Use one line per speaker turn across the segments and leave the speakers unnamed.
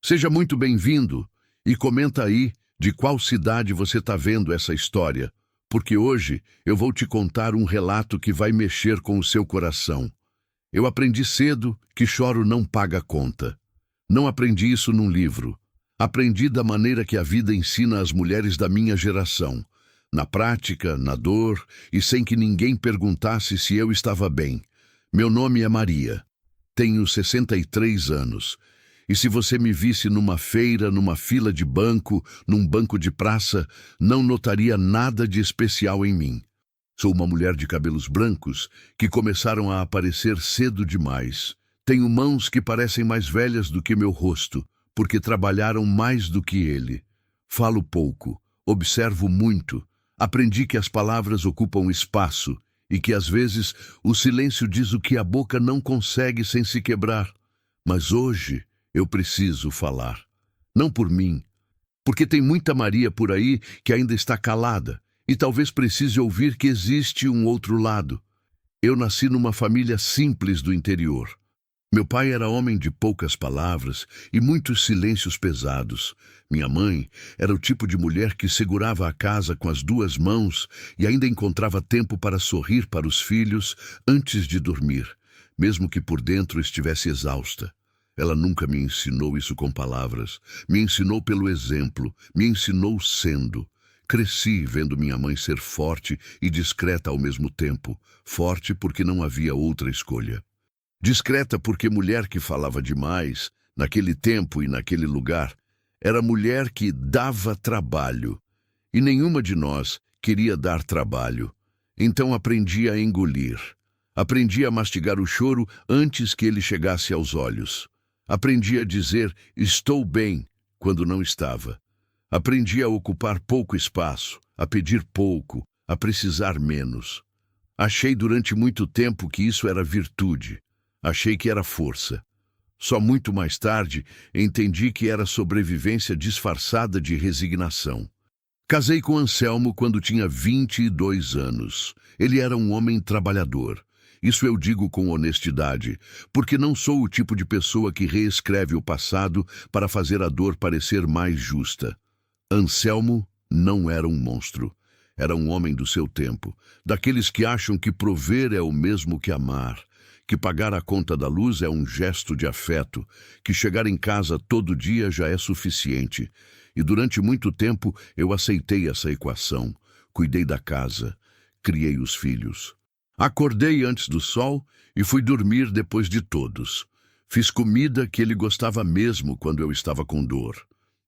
Seja muito bem-vindo e comenta aí de qual cidade você está vendo essa história, porque hoje eu vou te contar um relato que vai mexer com o seu coração. Eu aprendi cedo que choro não paga conta. Não aprendi isso num livro. Aprendi da maneira que a vida ensina as mulheres da minha geração. Na prática, na dor e sem que ninguém perguntasse se eu estava bem. Meu nome é Maria. Tenho 63 anos. E se você me visse numa feira, numa fila de banco, num banco de praça, não notaria nada de especial em mim. Sou uma mulher de cabelos brancos que começaram a aparecer cedo demais. Tenho mãos que parecem mais velhas do que meu rosto, porque trabalharam mais do que ele. Falo pouco, observo muito. Aprendi que as palavras ocupam espaço e que às vezes o silêncio diz o que a boca não consegue sem se quebrar. Mas hoje eu preciso falar. Não por mim, porque tem muita Maria por aí que ainda está calada e talvez precise ouvir que existe um outro lado. Eu nasci numa família simples do interior. Meu pai era homem de poucas palavras e muitos silêncios pesados. Minha mãe era o tipo de mulher que segurava a casa com as duas mãos e ainda encontrava tempo para sorrir para os filhos antes de dormir, mesmo que por dentro estivesse exausta. Ela nunca me ensinou isso com palavras, me ensinou pelo exemplo, me ensinou sendo. Cresci vendo minha mãe ser forte e discreta ao mesmo tempo, forte porque não havia outra escolha. Discreta porque mulher que falava demais, naquele tempo e naquele lugar, era mulher que dava trabalho. E nenhuma de nós queria dar trabalho. Então aprendi a engolir. Aprendi a mastigar o choro antes que ele chegasse aos olhos. Aprendi a dizer estou bem quando não estava. Aprendi a ocupar pouco espaço, a pedir pouco, a precisar menos. Achei durante muito tempo que isso era virtude. Achei que era força. Só muito mais tarde entendi que era sobrevivência disfarçada de resignação. Casei com Anselmo quando tinha 22 anos. Ele era um homem trabalhador. Isso eu digo com honestidade, porque não sou o tipo de pessoa que reescreve o passado para fazer a dor parecer mais justa. Anselmo não era um monstro. Era um homem do seu tempo, daqueles que acham que prover é o mesmo que amar, que pagar a conta da luz é um gesto de afeto, que chegar em casa todo dia já é suficiente. E durante muito tempo eu aceitei essa equação, cuidei da casa, criei os filhos. Acordei antes do sol e fui dormir depois de todos. Fiz comida que ele gostava mesmo quando eu estava com dor.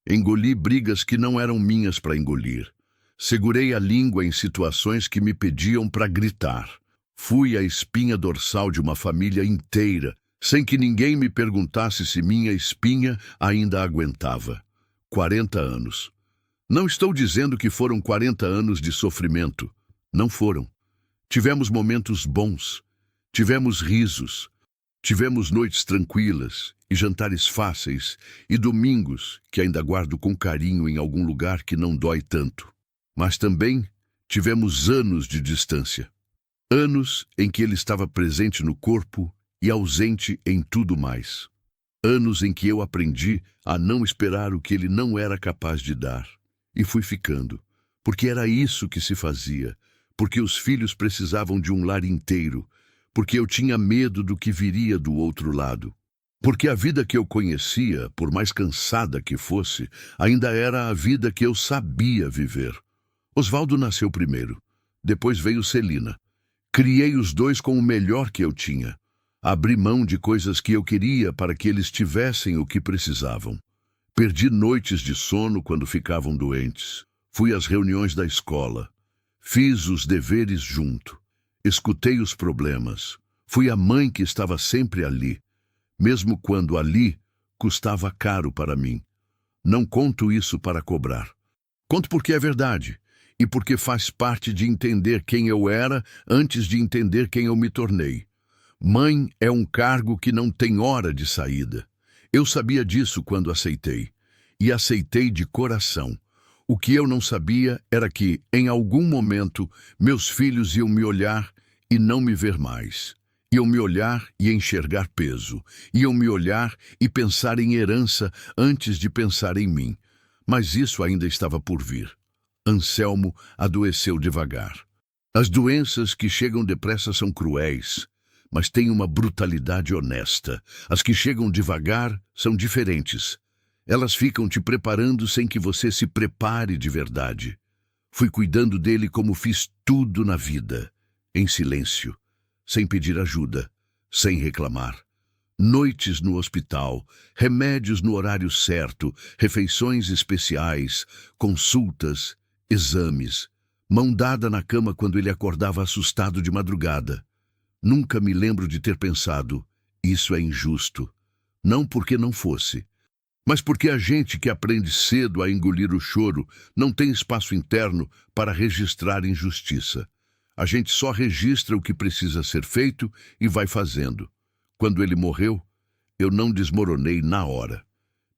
Engoli brigas que não eram minhas para engolir. Segurei a língua em situações que me pediam para gritar. Fui a espinha dorsal de uma família inteira, sem que ninguém me perguntasse se minha espinha ainda aguentava. 40 anos. Não estou dizendo que foram 40 anos de sofrimento. Não foram. Tivemos momentos bons, tivemos risos, tivemos noites tranquilas e jantares fáceis e domingos que ainda guardo com carinho em algum lugar que não dói tanto. Mas também tivemos anos de distância. Anos em que ele estava presente no corpo e ausente em tudo mais. Anos em que eu aprendi a não esperar o que ele não era capaz de dar. E fui ficando, porque era isso que se fazia. Porque os filhos precisavam de um lar inteiro, porque eu tinha medo do que viria do outro lado. Porque a vida que eu conhecia, por mais cansada que fosse, ainda era a vida que eu sabia viver. Osvaldo nasceu primeiro, depois veio Celina. Criei os dois com o melhor que eu tinha. Abri mão de coisas que eu queria para que eles tivessem o que precisavam. Perdi noites de sono quando ficavam doentes. Fui às reuniões da escola. Fiz os deveres junto. Escutei os problemas. Fui a mãe que estava sempre ali, mesmo quando ali custava caro para mim. Não conto isso para cobrar. Conto porque é verdade e porque faz parte de entender quem eu era antes de entender quem eu me tornei. Mãe é um cargo que não tem hora de saída. Eu sabia disso quando aceitei. E aceitei de coração. O que eu não sabia era que, em algum momento, meus filhos iam me olhar e não me ver mais. Iam me olhar e enxergar peso. Iam me olhar e pensar em herança antes de pensar em mim. Mas isso ainda estava por vir. Anselmo adoeceu devagar. As doenças que chegam depressa são cruéis, mas têm uma brutalidade honesta. As que chegam devagar são diferentes. Elas ficam te preparando sem que você se prepare de verdade. Fui cuidando dele como fiz tudo na vida, em silêncio, sem pedir ajuda, sem reclamar. Noites no hospital, remédios no horário certo, refeições especiais, consultas, exames, mão dada na cama quando ele acordava assustado de madrugada. Nunca me lembro de ter pensado, isso é injusto. Não porque não fosse, mas porque a gente que aprende cedo a engolir o choro não tem espaço interno para registrar injustiça. A gente só registra o que precisa ser feito e vai fazendo. Quando ele morreu, eu não desmoronei na hora.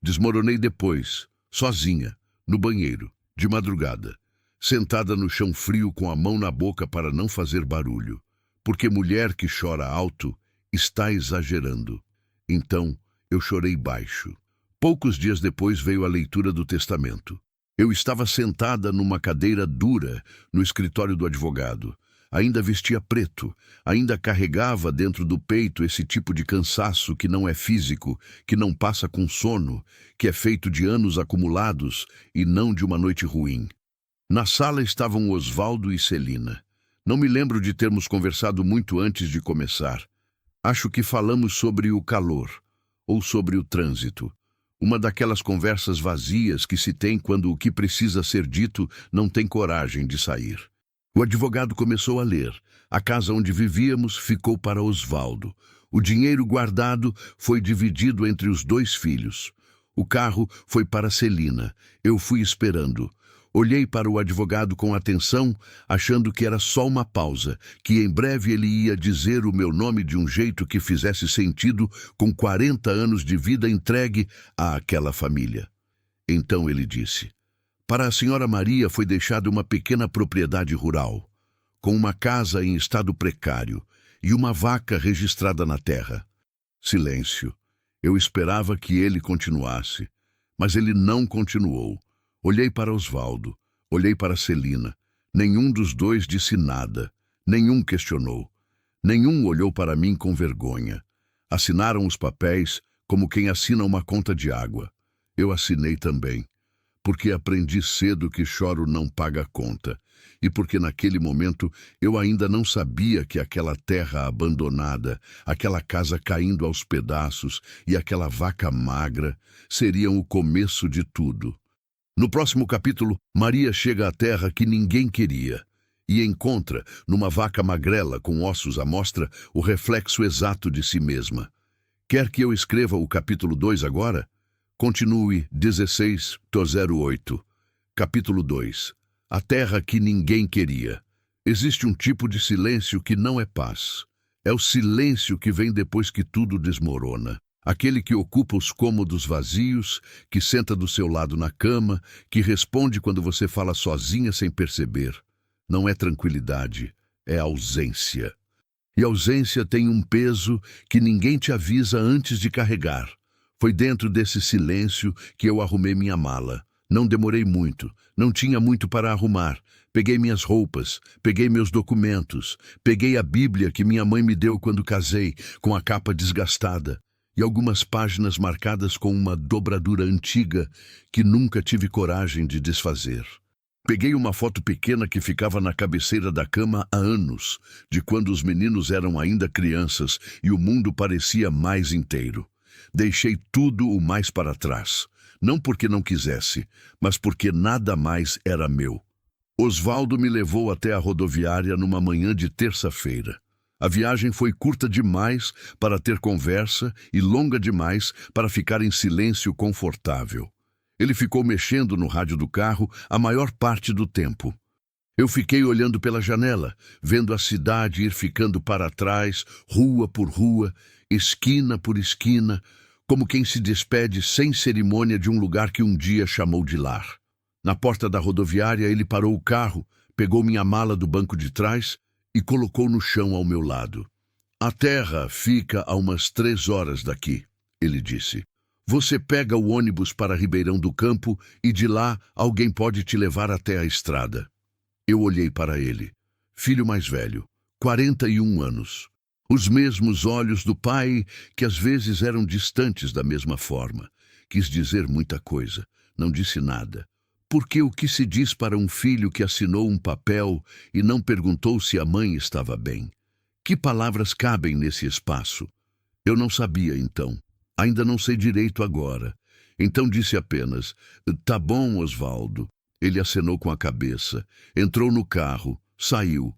Desmoronei depois, sozinha, no banheiro, de madrugada, sentada no chão frio com a mão na boca para não fazer barulho. Porque mulher que chora alto está exagerando. Então, eu chorei baixo. Poucos dias depois veio a leitura do testamento. Eu estava sentada numa cadeira dura no escritório do advogado. Ainda vestia preto, ainda carregava dentro do peito esse tipo de cansaço que não é físico, que não passa com sono, que é feito de anos acumulados e não de uma noite ruim. Na sala estavam Osvaldo e Celina. Não me lembro de termos conversado muito antes de começar. Acho que falamos sobre o calor, ou sobre o trânsito. Uma daquelas conversas vazias que se tem quando o que precisa ser dito não tem coragem de sair. O advogado começou a ler. A casa onde vivíamos ficou para Osvaldo. O dinheiro guardado foi dividido entre os 2 filhos. O carro foi para Celina. Eu fui esperando. Olhei para o advogado com atenção, achando que era só uma pausa, que em breve ele ia dizer o meu nome de um jeito que fizesse sentido com 40 anos de vida entregue àquela família. Então ele disse: para a senhora Maria foi deixada uma pequena propriedade rural, com uma casa em estado precário e uma vaca registrada na terra. Silêncio. Eu esperava que ele continuasse, mas ele não continuou. Olhei para Osvaldo, olhei para Celina. Nenhum dos 2 disse nada, nenhum questionou. Nenhum olhou para mim com vergonha. Assinaram os papéis como quem assina uma conta de água. Eu assinei também, porque aprendi cedo que choro não paga conta, e porque naquele momento eu ainda não sabia que aquela terra abandonada, aquela casa caindo aos pedaços e aquela vaca magra seriam o começo de tudo. No próximo capítulo, Maria chega à terra que ninguém queria e encontra, numa vaca magrela com ossos à mostra, o reflexo exato de si mesma. Quer que eu escreva o capítulo 2 agora? Continue 16:08. Capítulo 2. A terra que ninguém queria. Existe um tipo de silêncio que não é paz. É o silêncio que vem depois que tudo desmorona. Aquele que ocupa os cômodos vazios, que senta do seu lado na cama, que responde quando você fala sozinha sem perceber. Não é tranquilidade, é ausência. E ausência tem um peso que ninguém te avisa antes de carregar. Foi dentro desse silêncio que eu arrumei minha mala. Não demorei muito, não tinha muito para arrumar. Peguei minhas roupas, peguei meus documentos, peguei a Bíblia que minha mãe me deu quando casei, com a capa desgastada, e algumas páginas marcadas com uma dobradura antiga que nunca tive coragem de desfazer. Peguei uma foto pequena que ficava na cabeceira da cama há anos, de quando os meninos eram ainda crianças e o mundo parecia mais inteiro. Deixei tudo o mais para trás, não porque não quisesse, mas porque nada mais era meu. Osvaldo me levou até a rodoviária numa manhã de terça-feira. A viagem foi curta demais para ter conversa e longa demais para ficar em silêncio confortável. Ele ficou mexendo no rádio do carro a maior parte do tempo. Eu fiquei olhando pela janela, vendo a cidade ir ficando para trás, rua por rua, esquina por esquina, como quem se despede sem cerimônia de um lugar que um dia chamou de lar. Na porta da rodoviária, ele parou o carro, pegou minha mala do banco de trás e colocou no chão ao meu lado. A terra fica a umas 3 horas daqui, ele disse. Você pega o ônibus para Ribeirão do Campo e de lá alguém pode te levar até a estrada. Eu olhei para ele. Filho mais velho, 41 anos. Os mesmos olhos do pai, que às vezes eram distantes da mesma forma. Quis dizer muita coisa, não disse nada. Porque o que se diz para um filho que assinou um papel e não perguntou se a mãe estava bem? Que palavras cabem nesse espaço? Eu não sabia então. Ainda não sei direito agora. Então disse apenas, tá bom, Osvaldo. Ele acenou com a cabeça. Entrou no carro. Saiu.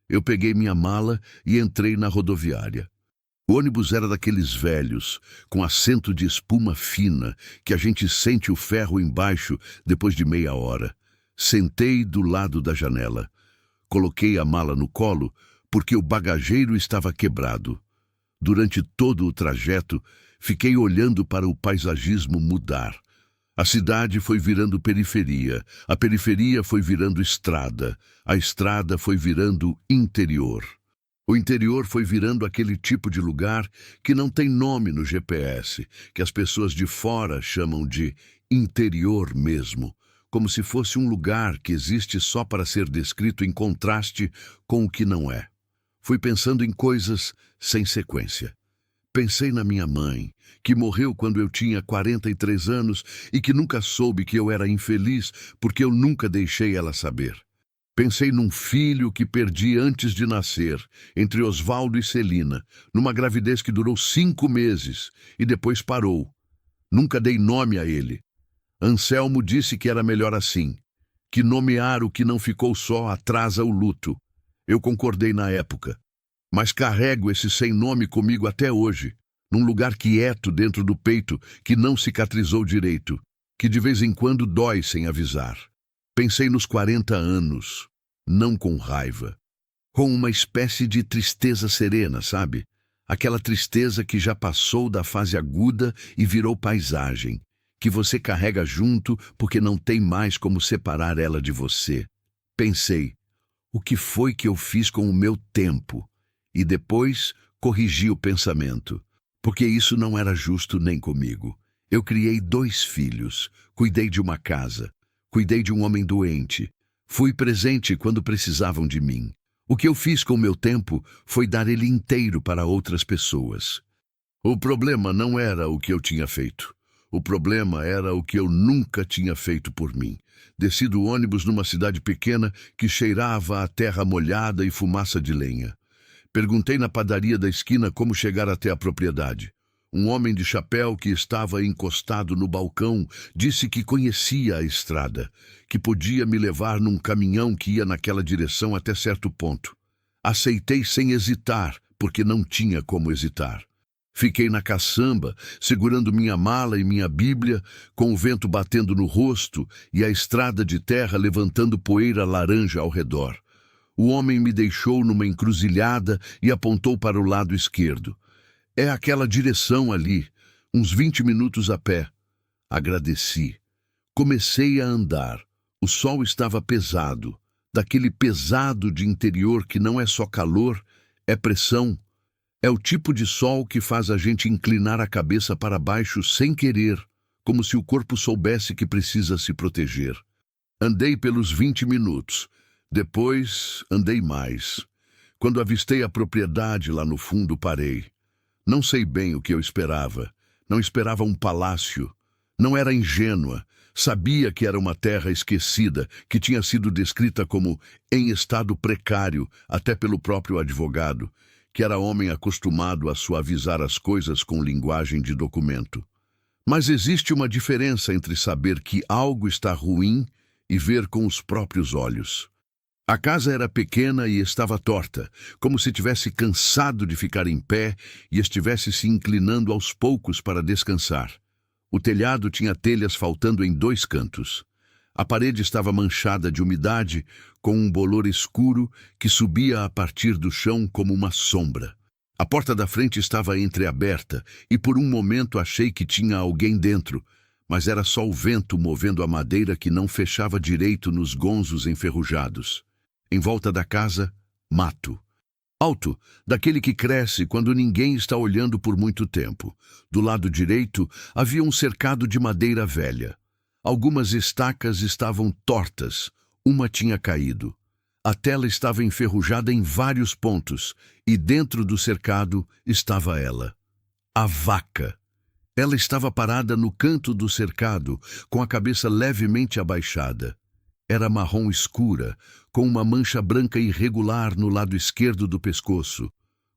Eu peguei minha mala e entrei na rodoviária. O ônibus era daqueles velhos, com assento de espuma fina, que a gente sente o ferro embaixo depois de meia hora. Sentei do lado da janela. Coloquei a mala no colo, porque o bagageiro estava quebrado. Durante todo o trajeto, fiquei olhando para o paisagismo mudar. A cidade foi virando periferia, a periferia foi virando estrada, a estrada foi virando interior. O interior foi virando aquele tipo de lugar que não tem nome no GPS, que as pessoas de fora chamam de interior mesmo, como se fosse um lugar que existe só para ser descrito em contraste com o que não é. Fui pensando em coisas sem sequência. Pensei na minha mãe, que morreu quando eu tinha 43 anos e que nunca soube que eu era infeliz porque eu nunca deixei ela saber. Pensei num filho que perdi antes de nascer, entre Osvaldo e Celina, numa gravidez que durou 5 meses e depois parou. Nunca dei nome a ele. Anselmo disse que era melhor assim, que nomear o que não ficou só atrasa o luto. Eu concordei na época. Mas carrego esse sem nome comigo até hoje, num lugar quieto dentro do peito que não cicatrizou direito, que de vez em quando dói sem avisar. Pensei nos 40 anos, não com raiva, com uma espécie de tristeza serena, sabe? Aquela tristeza que já passou da fase aguda e virou paisagem, que você carrega junto porque não tem mais como separar ela de você. Pensei, o que foi que eu fiz com o meu tempo? E depois corrigi o pensamento, porque isso não era justo nem comigo. Eu criei 2 filhos, cuidei de uma casa, cuidei de um homem doente, fui presente quando precisavam de mim. O que eu fiz com o meu tempo foi dar ele inteiro para outras pessoas. O problema não era o que eu tinha feito. O problema era o que eu nunca tinha feito por mim. Desci do ônibus numa cidade pequena que cheirava a terra molhada e fumaça de lenha. Perguntei na padaria da esquina como chegar até a propriedade. Um homem de chapéu que estava encostado no balcão disse que conhecia a estrada, que podia me levar num caminhão que ia naquela direção até certo ponto. Aceitei sem hesitar, porque não tinha como hesitar. Fiquei na caçamba, segurando minha mala e minha Bíblia, com o vento batendo no rosto e a estrada de terra levantando poeira laranja ao redor. O homem me deixou numa encruzilhada e apontou para o lado esquerdo. É aquela direção ali, uns 20 minutos a pé. Agradeci. Comecei a andar. O sol estava pesado, daquele pesado de interior que não é só calor, é pressão. É o tipo de sol que faz a gente inclinar a cabeça para baixo sem querer, como se o corpo soubesse que precisa se proteger. Andei pelos 20 minutos. Depois, andei mais. Quando avistei a propriedade lá no fundo, parei. Não sei bem o que eu esperava. Não esperava um palácio. Não era ingênua. Sabia que era uma terra esquecida, que tinha sido descrita como em estado precário, até pelo próprio advogado, que era homem acostumado a suavizar as coisas com linguagem de documento. Mas existe uma diferença entre saber que algo está ruim e ver com os próprios olhos. A casa era pequena e estava torta, como se tivesse cansado de ficar em pé e estivesse se inclinando aos poucos para descansar. O telhado tinha telhas faltando em 2 cantos. A parede estava manchada de umidade, com um bolor escuro que subia a partir do chão como uma sombra. A porta da frente estava entreaberta e por um momento achei que tinha alguém dentro, mas era só o vento movendo a madeira que não fechava direito nos gonzos enferrujados. Em volta da casa, mato. Alto, daquele que cresce quando ninguém está olhando por muito tempo. Do lado direito havia um cercado de madeira velha. Algumas estacas estavam tortas, uma tinha caído. A tela estava enferrujada em vários pontos, e dentro do cercado estava ela, a vaca. Ela estava parada no canto do cercado, com a cabeça levemente abaixada. Era marrom escura, com uma mancha branca irregular no lado esquerdo do pescoço,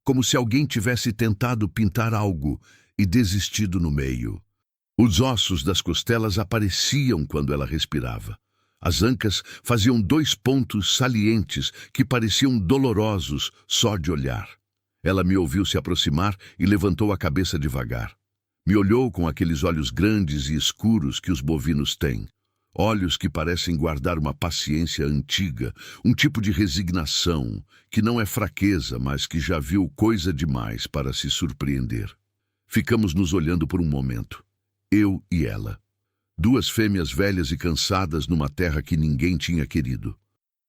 como se alguém tivesse tentado pintar algo e desistido no meio. Os ossos das costelas apareciam quando ela respirava. As ancas faziam 2 pontos salientes que pareciam dolorosos só de olhar. Ela me ouviu se aproximar e levantou a cabeça devagar. Me olhou com aqueles olhos grandes e escuros que os bovinos têm. Olhos que parecem guardar uma paciência antiga, um tipo de resignação, que não é fraqueza, mas que já viu coisa demais para se surpreender. Ficamos nos olhando por um momento, eu e ela. 2 fêmeas velhas e cansadas numa terra que ninguém tinha querido.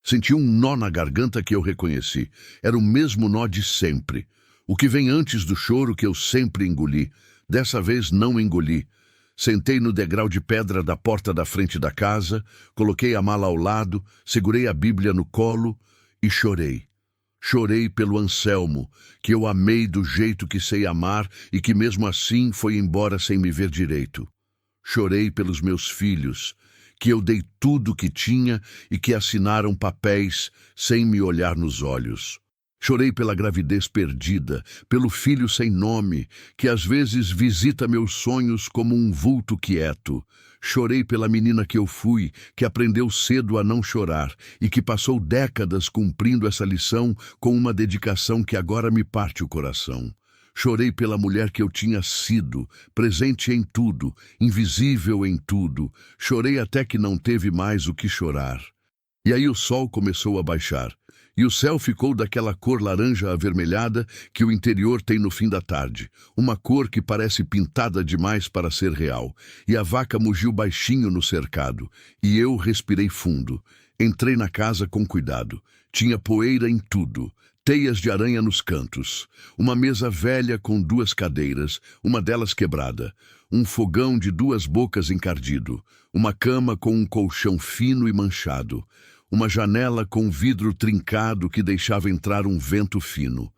Senti um nó na garganta que eu reconheci. Era o mesmo nó de sempre. O que vem antes do choro que eu sempre engoli. Dessa vez não engoli. Sentei no degrau de pedra da porta da frente da casa, coloquei a mala ao lado, segurei a Bíblia no colo e chorei. Chorei pelo Anselmo, que eu amei do jeito que sei amar e que mesmo assim foi embora sem me ver direito. Chorei pelos meus filhos, que eu dei tudo o que tinha e que assinaram papéis sem me olhar nos olhos. Chorei pela gravidez perdida, pelo filho sem nome, que às vezes visita meus sonhos como um vulto quieto. Chorei pela menina que eu fui, que aprendeu cedo a não chorar e que passou décadas cumprindo essa lição com uma dedicação que agora me parte o coração. Chorei pela mulher que eu tinha sido, presente em tudo, invisível em tudo. Chorei até que não teve mais o que chorar. E aí o sol começou a baixar. E o céu ficou daquela cor laranja avermelhada que o interior tem no fim da tarde. Uma cor que parece pintada demais para ser real. E a vaca mugiu baixinho no cercado. E eu respirei fundo. Entrei na casa com cuidado. Tinha poeira em tudo. Teias de aranha nos cantos. Uma mesa velha com 2 cadeiras, uma delas quebrada. Um fogão de 2 bocas encardido. Uma cama com um colchão fino e manchado. Uma janela com vidro trincado que deixava entrar um vento fino.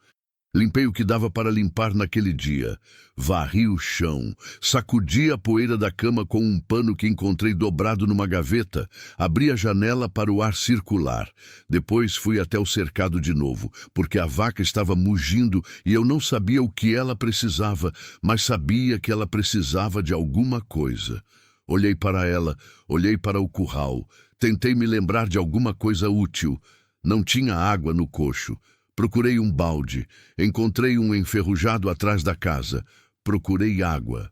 Limpei o que dava para limpar naquele dia. Varri o chão, sacudi a poeira da cama com um pano que encontrei dobrado numa gaveta, abri a janela para o ar circular. Depois fui até o cercado de novo, porque a vaca estava mugindo e eu não sabia o que ela precisava, mas sabia que ela precisava de alguma coisa. Olhei para ela, olhei para o curral. Tentei me lembrar de alguma coisa útil. Não tinha água no cocho. Procurei um balde. Encontrei um enferrujado atrás da casa. Procurei água.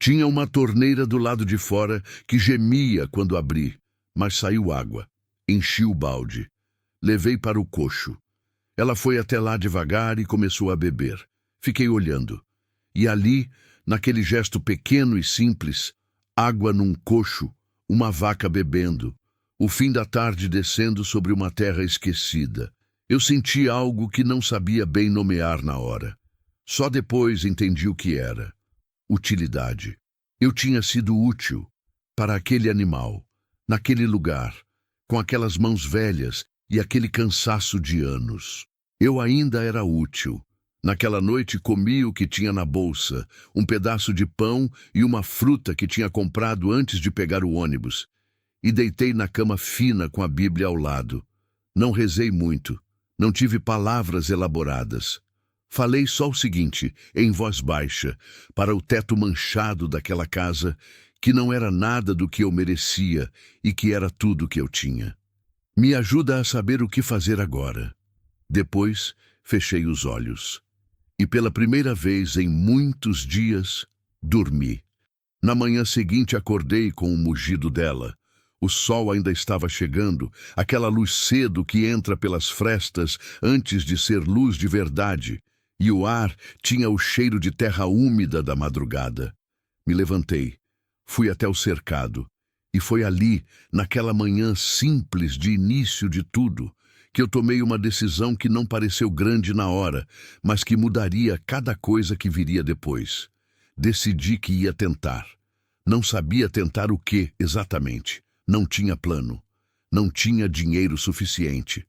Tinha uma torneira do lado de fora que gemia quando abri, mas saiu água. Enchi o balde. Levei para o cocho. Ela foi até lá devagar e começou a beber. Fiquei olhando. E ali, naquele gesto pequeno e simples, água num cocho, uma vaca bebendo. O fim da tarde descendo sobre uma terra esquecida. Eu senti algo que não sabia bem nomear na hora. Só depois entendi o que era. Utilidade. Eu tinha sido útil para aquele animal, naquele lugar, com aquelas mãos velhas e aquele cansaço de anos. Eu ainda era útil. Naquela noite comi o que tinha na bolsa, um pedaço de pão e uma fruta que tinha comprado antes de pegar o ônibus. E deitei na cama fina com a Bíblia ao lado. Não rezei muito, não tive palavras elaboradas. Falei só o seguinte, em voz baixa, para o teto manchado daquela casa, que não era nada do que eu merecia e que era tudo o que eu tinha. Me ajuda a saber o que fazer agora. Depois, fechei os olhos. E pela primeira vez em muitos dias, dormi. Na manhã seguinte acordei com o mugido dela. O sol ainda estava chegando, aquela luz cedo que entra pelas frestas antes de ser luz de verdade, e o ar tinha o cheiro de terra úmida da madrugada. Me levantei, fui até o cercado, e foi ali, naquela manhã simples de início de tudo, que eu tomei uma decisão que não pareceu grande na hora, mas que mudaria cada coisa que viria depois. Decidi que ia tentar. Não sabia tentar o quê exatamente. Não tinha plano. Não tinha dinheiro suficiente.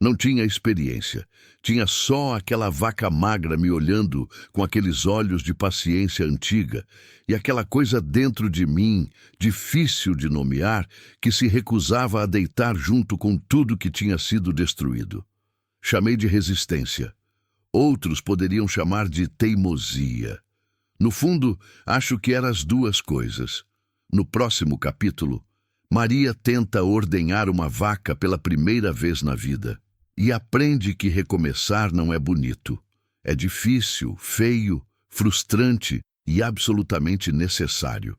Não tinha experiência. Tinha só aquela vaca magra me olhando com aqueles olhos de paciência antiga e aquela coisa dentro de mim, difícil de nomear, que se recusava a deitar junto com tudo que tinha sido destruído. Chamei de resistência. Outros poderiam chamar de teimosia. No fundo, acho que eram as duas coisas. No próximo capítulo, Maria tenta ordenhar uma vaca pela primeira vez na vida. E aprende que recomeçar não é bonito. É difícil, feio, frustrante e absolutamente necessário.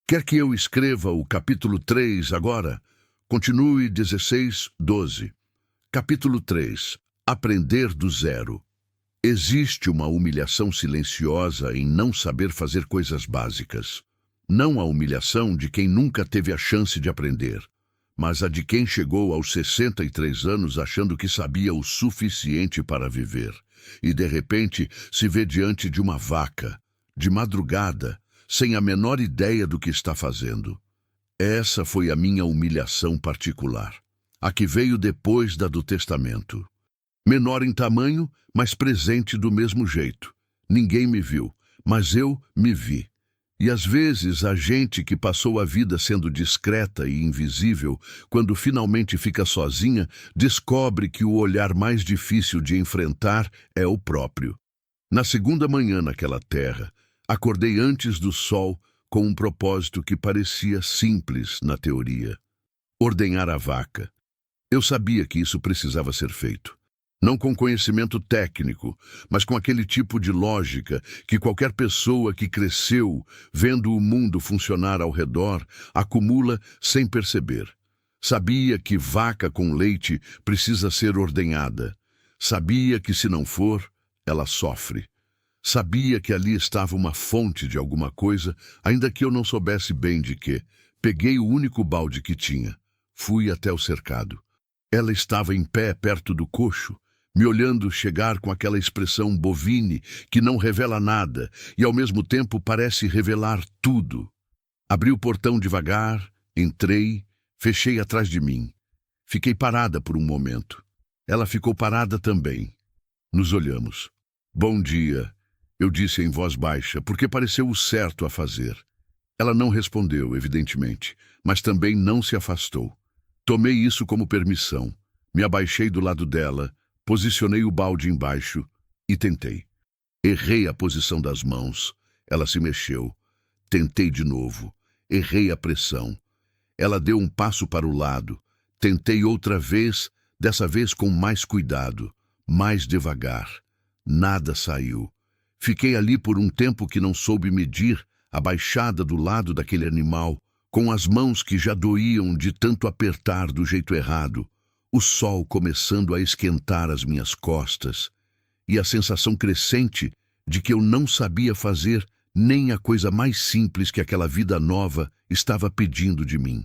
Quer que eu escreva o capítulo 3 agora? Continue 16:12. Capítulo 3. Aprender do zero. Existe uma humilhação silenciosa em não saber fazer coisas básicas. Não a humilhação de quem nunca teve a chance de aprender, mas a de quem chegou aos 63 anos achando que sabia o suficiente para viver, e de repente se vê diante de uma vaca, de madrugada, sem a menor ideia do que está fazendo. Essa foi a minha humilhação particular, a que veio depois da do testamento. Menor em tamanho, mas presente do mesmo jeito. Ninguém me viu, mas eu me vi. E às vezes a gente que passou a vida sendo discreta e invisível, quando finalmente fica sozinha, descobre que o olhar mais difícil de enfrentar é o próprio. Na segunda manhã naquela terra, acordei antes do sol com um propósito que parecia simples na teoria: ordenhar a vaca. Eu sabia que isso precisava ser feito. Não com conhecimento técnico, mas com aquele tipo de lógica que qualquer pessoa que cresceu vendo o mundo funcionar ao redor acumula sem perceber. Sabia que vaca com leite precisa ser ordenhada. Sabia que se não for, ela sofre. Sabia que ali estava uma fonte de alguma coisa, ainda que eu não soubesse bem de quê. Peguei o único balde que tinha. Fui até o cercado. Ela estava em pé perto do coxo, me olhando chegar com aquela expressão bovine que não revela nada e ao mesmo tempo parece revelar tudo. Abri o portão devagar, entrei, fechei atrás de mim. Fiquei parada por um momento. Ela ficou parada também. Nos olhamos. "Bom dia", eu disse em voz baixa, porque pareceu o certo a fazer. Ela não respondeu, evidentemente, mas também não se afastou. Tomei isso como permissão. Me abaixei do lado dela, posicionei o balde embaixo e tentei. Errei a posição das mãos. Ela se mexeu. Tentei de novo. Errei a pressão. Ela deu um passo para o lado. Tentei outra vez, dessa vez com mais cuidado, mais devagar. Nada saiu. Fiquei ali por um tempo que não soube medir, abaixada do lado daquele animal, com as mãos que já doíam de tanto apertar do jeito errado, o sol começando a esquentar as minhas costas, e a sensação crescente de que eu não sabia fazer nem a coisa mais simples que aquela vida nova estava pedindo de mim.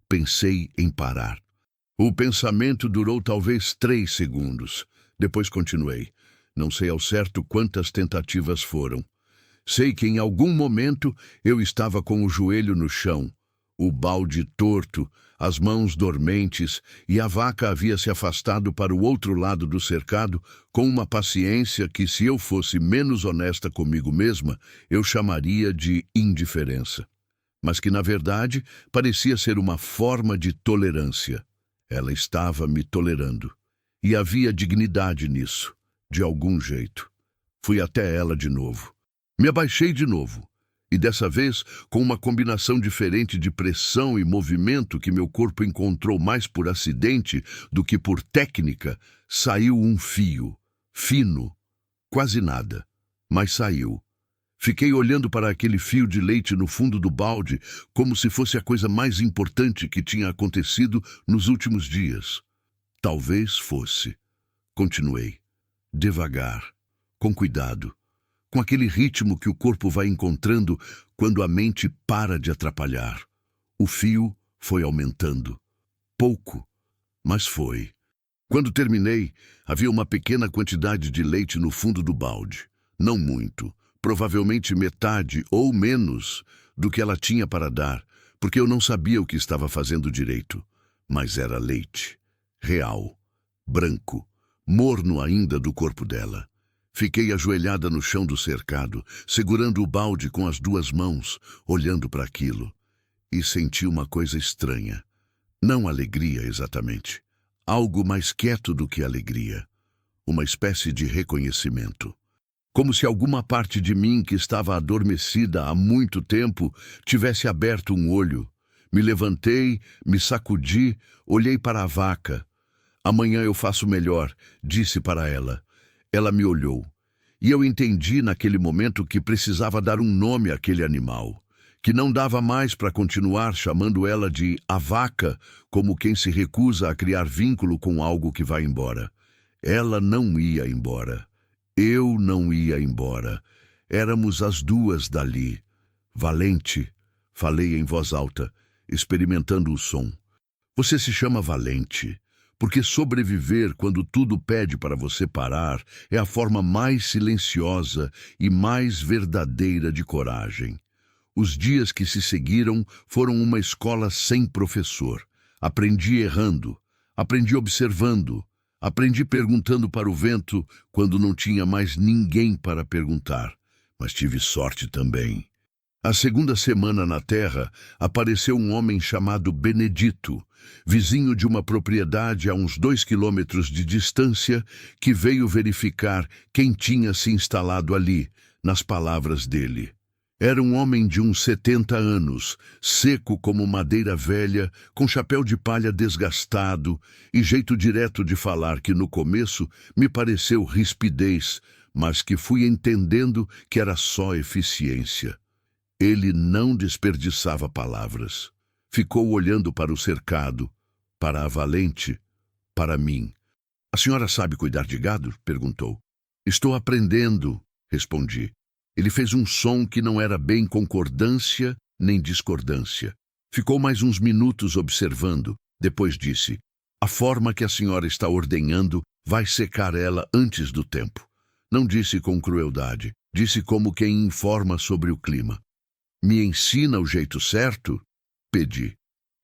Pensei em parar. O pensamento durou talvez 3 segundos. Depois continuei. Não sei ao certo quantas tentativas foram. Sei que em algum momento eu estava com o joelho no chão, o balde torto, as mãos dormentes, e a vaca havia se afastado para o outro lado do cercado com uma paciência que, se eu fosse menos honesta comigo mesma, eu chamaria de indiferença. Mas que, na verdade, parecia ser uma forma de tolerância. Ela estava me tolerando. E havia dignidade nisso, de algum jeito. Fui até ela de novo. Me abaixei de novo. E dessa vez, com uma combinação diferente de pressão e movimento que meu corpo encontrou mais por acidente do que por técnica, saiu um fio, fino, quase nada, mas saiu. Fiquei olhando para aquele fio de leite no fundo do balde como se fosse a coisa mais importante que tinha acontecido nos últimos dias. Talvez fosse. Continuei, devagar, com cuidado, com aquele ritmo que o corpo vai encontrando quando a mente para de atrapalhar. O fio foi aumentando. Pouco, mas foi. Quando terminei, havia uma pequena quantidade de leite no fundo do balde. Não muito, provavelmente metade ou menos do que ela tinha para dar, porque eu não sabia o que estava fazendo direito. Mas era leite. Real. Branco. Morno ainda do corpo dela. Fiquei ajoelhada no chão do cercado, segurando o balde com as duas mãos, olhando para aquilo. E senti uma coisa estranha. Não alegria, exatamente. Algo mais quieto do que alegria. Uma espécie de reconhecimento. Como se alguma parte de mim que estava adormecida há muito tempo tivesse aberto um olho. Me levantei, me sacudi, olhei para a vaca. Amanhã eu faço melhor, disse para ela. Ela me olhou. E eu entendi naquele momento que precisava dar um nome àquele animal. Que não dava mais para continuar chamando ela de a vaca, como quem se recusa a criar vínculo com algo que vai embora. Ela não ia embora. Eu não ia embora. Éramos as duas dali. Valente, falei em voz alta, experimentando o som. Você se chama Valente, porque sobreviver quando tudo pede para você parar é a forma mais silenciosa e mais verdadeira de coragem. Os dias que se seguiram foram uma escola sem professor. Aprendi errando, aprendi observando, aprendi perguntando para o vento quando não tinha mais ninguém para perguntar. Mas tive sorte também. A segunda semana na terra, apareceu um homem chamado Benedito, vizinho de uma propriedade a uns 2 quilômetros de distância, que veio verificar quem tinha se instalado ali, nas palavras dele. Era um homem de uns 70 anos, seco como madeira velha, com chapéu de palha desgastado e jeito direto de falar que no começo me pareceu rispidez, mas que fui entendendo que era só eficiência. Ele não desperdiçava palavras. Ficou olhando para o cercado, para a Valente, para mim. A senhora sabe cuidar de gado? Perguntou. Estou aprendendo, respondi. Ele fez um som que não era bem concordância nem discordância. Ficou mais uns minutos observando. Depois disse, a forma que a senhora está ordenhando vai secar ela antes do tempo. Não disse com crueldade, disse como quem informa sobre o clima. Me ensina o jeito certo? Pedi.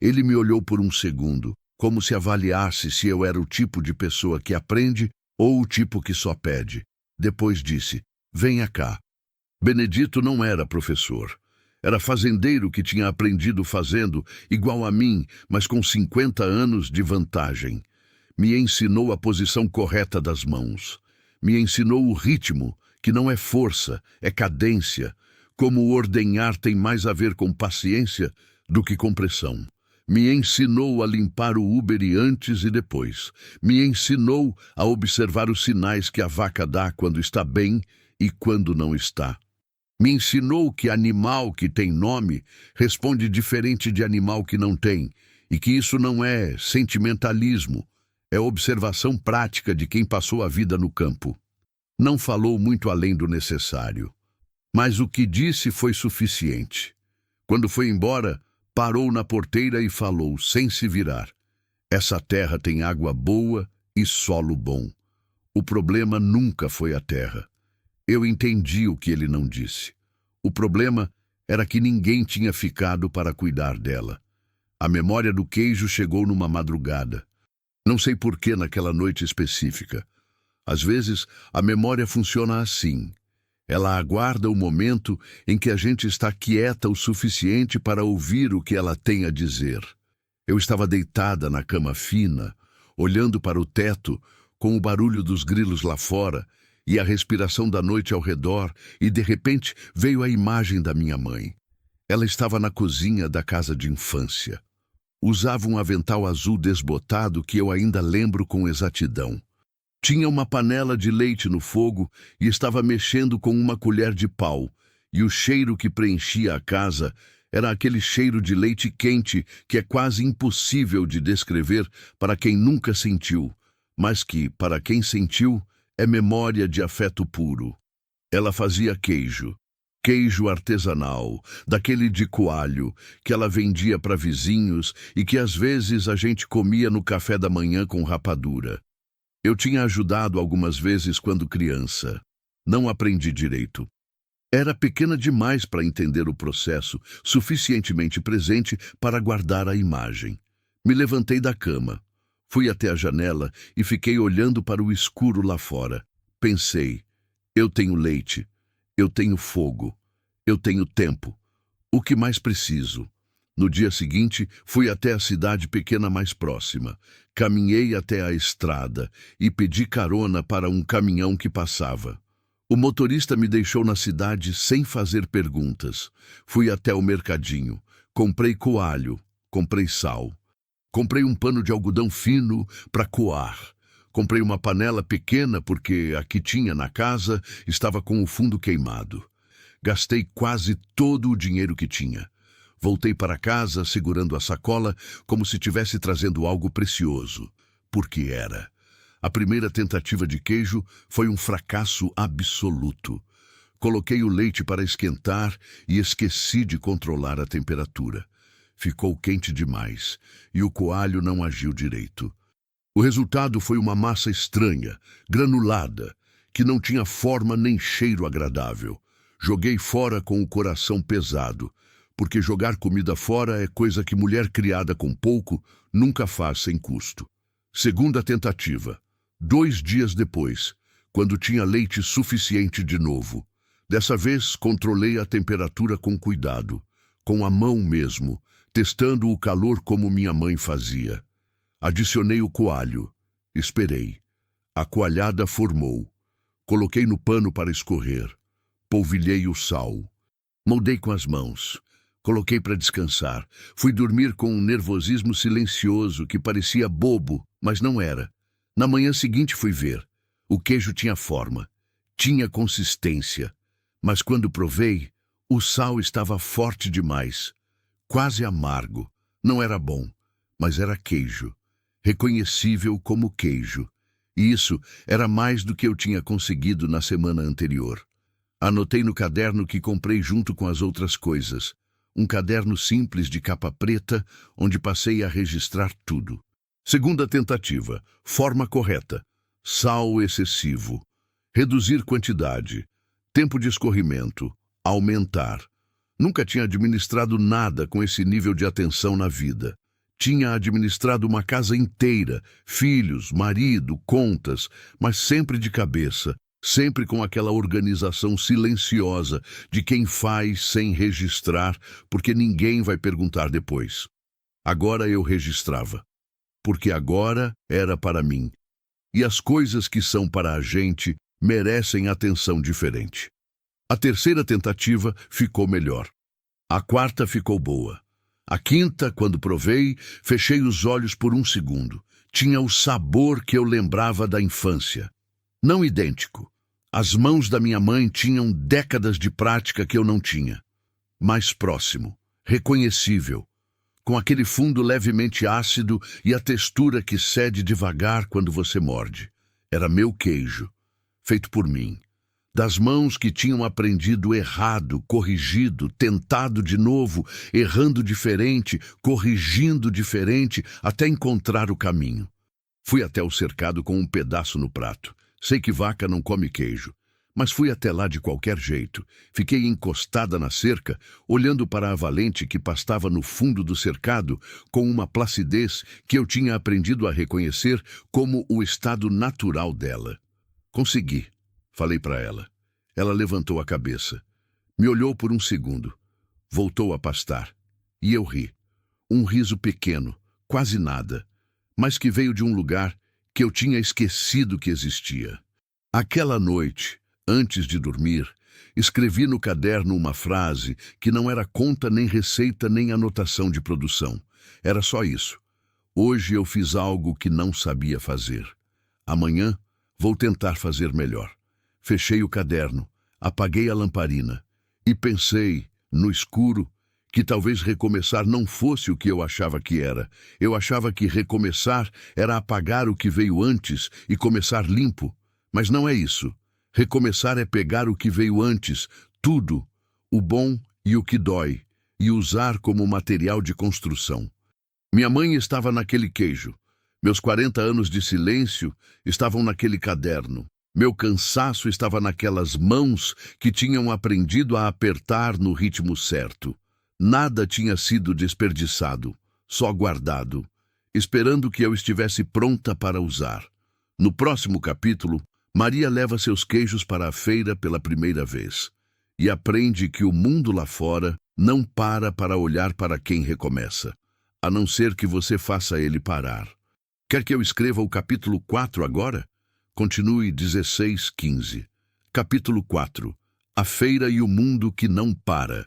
Ele me olhou por um segundo, como se avaliasse se eu era o tipo de pessoa que aprende ou o tipo que só pede. Depois disse, venha cá. Benedito não era professor. Era fazendeiro que tinha aprendido fazendo, igual a mim, mas com 50 anos de vantagem. Me ensinou a posição correta das mãos. Me ensinou o ritmo, que não é força, é cadência. Como o ordenhar tem mais a ver com paciência do que com pressão. Me ensinou a limpar o úbere antes e depois. Me ensinou a observar os sinais que a vaca dá quando está bem e quando não está. Me ensinou que animal que tem nome responde diferente de animal que não tem, e que isso não é sentimentalismo, é observação prática de quem passou a vida no campo. Não falou muito além do necessário, mas o que disse foi suficiente. Quando foi embora, parou na porteira e falou, sem se virar, essa terra tem água boa e solo bom. O problema nunca foi a terra. Eu entendi o que ele não disse. O problema era que ninguém tinha ficado para cuidar dela. A memória do queijo chegou numa madrugada. Não sei por que naquela noite específica. Às vezes, a memória funciona assim. Ela aguarda o momento em que a gente está quieta o suficiente para ouvir o que ela tem a dizer. Eu estava deitada na cama fina, olhando para o teto, com o barulho dos grilos lá fora, e a respiração da noite ao redor, e de repente veio a imagem da minha mãe. Ela estava na cozinha da casa de infância. Usava um avental azul desbotado que eu ainda lembro com exatidão. Tinha uma panela de leite no fogo e estava mexendo com uma colher de pau, e o cheiro que preenchia a casa era aquele cheiro de leite quente que é quase impossível de descrever para quem nunca sentiu, mas que, para quem sentiu, é memória de afeto puro. Ela fazia queijo artesanal, daquele de coalho, que ela vendia para vizinhos e que às vezes a gente comia no café da manhã com rapadura. Eu tinha ajudado algumas vezes quando criança. Não aprendi direito. Era pequena demais para entender o processo, suficientemente presente para guardar a imagem. Me levantei da cama. Fui até a janela e fiquei olhando para o escuro lá fora. Pensei, eu tenho leite, eu tenho fogo, eu tenho tempo. O que mais preciso? No dia seguinte, fui até a cidade pequena mais próxima. Caminhei até a estrada e pedi carona para um caminhão que passava. O motorista me deixou na cidade sem fazer perguntas. Fui até o mercadinho. Comprei coalho, comprei sal. Comprei um pano de algodão fino para coar. Comprei uma panela pequena porque a que tinha na casa estava com o fundo queimado. Gastei quase todo o dinheiro que tinha. Voltei para casa segurando a sacola como se estivesse trazendo algo precioso. Porque era. A primeira tentativa de queijo foi um fracasso absoluto. Coloquei o leite para esquentar e esqueci de controlar a temperatura. Ficou quente demais e o coalho não agiu direito. O resultado foi uma massa estranha, granulada, que não tinha forma nem cheiro agradável. Joguei fora com o coração pesado, porque jogar comida fora é coisa que mulher criada com pouco nunca faz sem custo. Segunda tentativa. 2 dias depois, quando tinha leite suficiente de novo. Dessa vez, controlei a temperatura com cuidado, com a mão mesmo, testando o calor como minha mãe fazia. Adicionei o coalho. Esperei. A coalhada formou. Coloquei no pano para escorrer. Polvilhei o sal. Moldei com as mãos. Coloquei para descansar. Fui dormir com um nervosismo silencioso que parecia bobo, mas não era. Na manhã seguinte fui ver. O queijo tinha forma, tinha consistência, mas quando provei, o sal estava forte demais, quase amargo. Não era bom, mas era queijo, reconhecível como queijo. E isso era mais do que eu tinha conseguido na semana anterior. Anotei no caderno que comprei junto com as outras coisas, um caderno simples de capa preta, onde passei a registrar tudo. Segunda tentativa, forma correta, sal excessivo, reduzir quantidade, tempo de escorrimento, aumentar. Nunca tinha administrado nada com esse nível de atenção na vida. Tinha administrado uma casa inteira, filhos, marido, contas, mas sempre de cabeça, sempre com aquela organização silenciosa de quem faz sem registrar, porque ninguém vai perguntar depois. Agora eu registrava. Porque agora era para mim. E as coisas que são para a gente merecem atenção diferente. A terceira tentativa ficou melhor. A quarta ficou boa. A quinta, quando provei, fechei os olhos por um segundo. Tinha o sabor que eu lembrava da infância. Não idêntico. As mãos da minha mãe tinham décadas de prática que eu não tinha. Mais próximo, reconhecível, com aquele fundo levemente ácido e a textura que cede devagar quando você morde. Era meu queijo, feito por mim. Das mãos que tinham aprendido errado, corrigido, tentado de novo, errando diferente, corrigindo diferente, até encontrar o caminho. Fui até o cercado com um pedaço no prato. Sei que vaca não come queijo, mas fui até lá de qualquer jeito. Fiquei encostada na cerca, olhando para a valente que pastava no fundo do cercado com uma placidez que eu tinha aprendido a reconhecer como o estado natural dela. Consegui, falei para ela. Ela levantou a cabeça. Me olhou por um segundo. Voltou a pastar. E eu ri. Um riso pequeno, quase nada, mas que veio de um lugar que eu tinha esquecido que existia. Aquela noite, antes de dormir, escrevi no caderno uma frase que não era conta nem receita nem anotação de produção. Era só isso. Hoje eu fiz algo que não sabia fazer. Amanhã vou tentar fazer melhor. Fechei o caderno, apaguei a lamparina e pensei, no escuro, que talvez recomeçar não fosse o que eu achava que era. Eu achava que recomeçar era apagar o que veio antes e começar limpo. Mas não é isso. Recomeçar é pegar o que veio antes, tudo, o bom e o que dói, e usar como material de construção. Minha mãe estava naquele queijo. Meus 40 anos de silêncio estavam naquele caderno. Meu cansaço estava naquelas mãos que tinham aprendido a apertar no ritmo certo. Nada tinha sido desperdiçado, só guardado, esperando que eu estivesse pronta para usar. No próximo capítulo, Maria leva seus queijos para a feira pela primeira vez e aprende que o mundo lá fora não para olhar para quem recomeça, a não ser que você faça ele parar. Quer que eu escreva o capítulo 4 agora? Continue 16:15. Capítulo 4. A feira e o mundo que não para.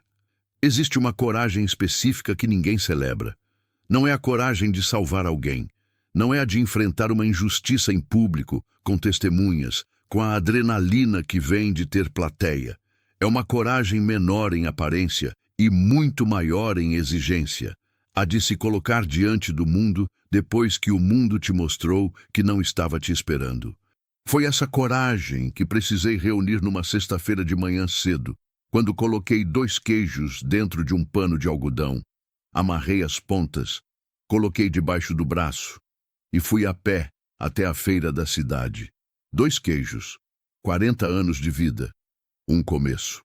Existe uma coragem específica que ninguém celebra. Não é a coragem de salvar alguém. Não é a de enfrentar uma injustiça em público, com testemunhas, com a adrenalina que vem de ter plateia. É uma coragem menor em aparência e muito maior em exigência. A de se colocar diante do mundo depois que o mundo te mostrou que não estava te esperando. Foi essa coragem que precisei reunir numa sexta-feira de manhã cedo, quando coloquei 2 queijos dentro de um pano de algodão, amarrei as pontas, coloquei debaixo do braço e fui a pé até a feira da cidade. 2 queijos, 40 anos de vida, um começo.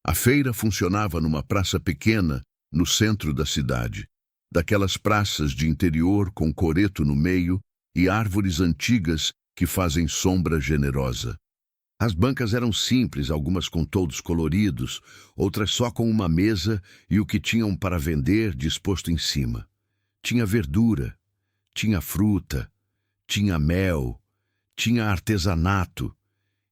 A feira funcionava numa praça pequena no centro da cidade, daquelas praças de interior com coreto no meio e árvores antigas que fazem sombra generosa. As bancas eram simples, algumas com toldos coloridos, outras só com uma mesa e o que tinham para vender disposto em cima. Tinha verdura, tinha fruta, tinha mel, tinha artesanato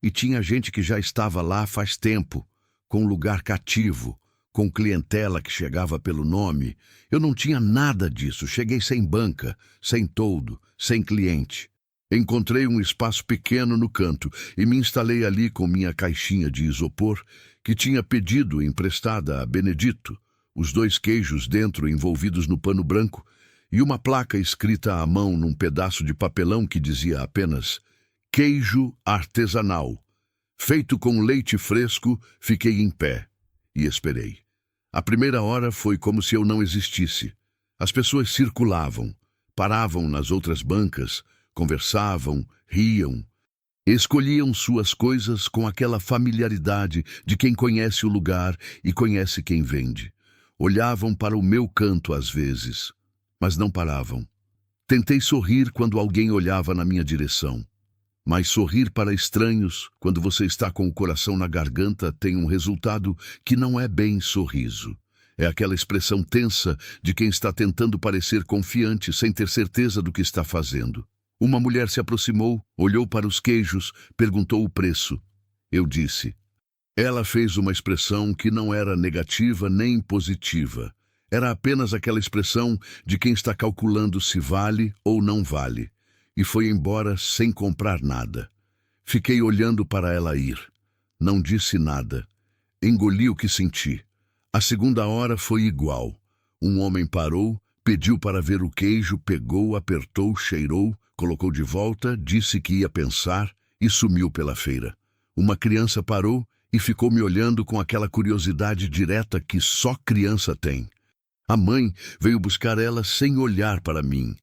e tinha gente que já estava lá faz tempo, com lugar cativo, com clientela que chegava pelo nome. Eu não tinha nada disso, cheguei sem banca, sem toldo, sem cliente. Encontrei um espaço pequeno no canto e me instalei ali com minha caixinha de isopor, que tinha pedido emprestada a Benedito, os 2 queijos dentro envolvidos no pano branco e uma placa escrita à mão num pedaço de papelão que dizia apenas queijo artesanal. Feito com leite fresco, fiquei em pé e esperei. A primeira hora foi como se eu não existisse. As pessoas circulavam, paravam nas outras bancas, conversavam, riam, escolhiam suas coisas com aquela familiaridade de quem conhece o lugar e conhece quem vende. Olhavam para o meu canto às vezes, mas não paravam. Tentei sorrir quando alguém olhava na minha direção. Mas sorrir para estranhos, quando você está com o coração na garganta, tem um resultado que não é bem sorriso. É aquela expressão tensa de quem está tentando parecer confiante sem ter certeza do que está fazendo. Uma mulher se aproximou, olhou para os queijos, perguntou o preço. Eu disse. Ela fez uma expressão que não era negativa nem positiva. Era apenas aquela expressão de quem está calculando se vale ou não vale. E foi embora sem comprar nada. Fiquei olhando para ela ir. Não disse nada. Engoli o que senti. A segunda hora foi igual. Um homem parou, pediu para ver o queijo, pegou, apertou, cheirou, colocou de volta, disse que ia pensar e sumiu pela feira. Uma criança parou e ficou me olhando com aquela curiosidade direta que só criança tem. A mãe veio buscar ela sem olhar para mim.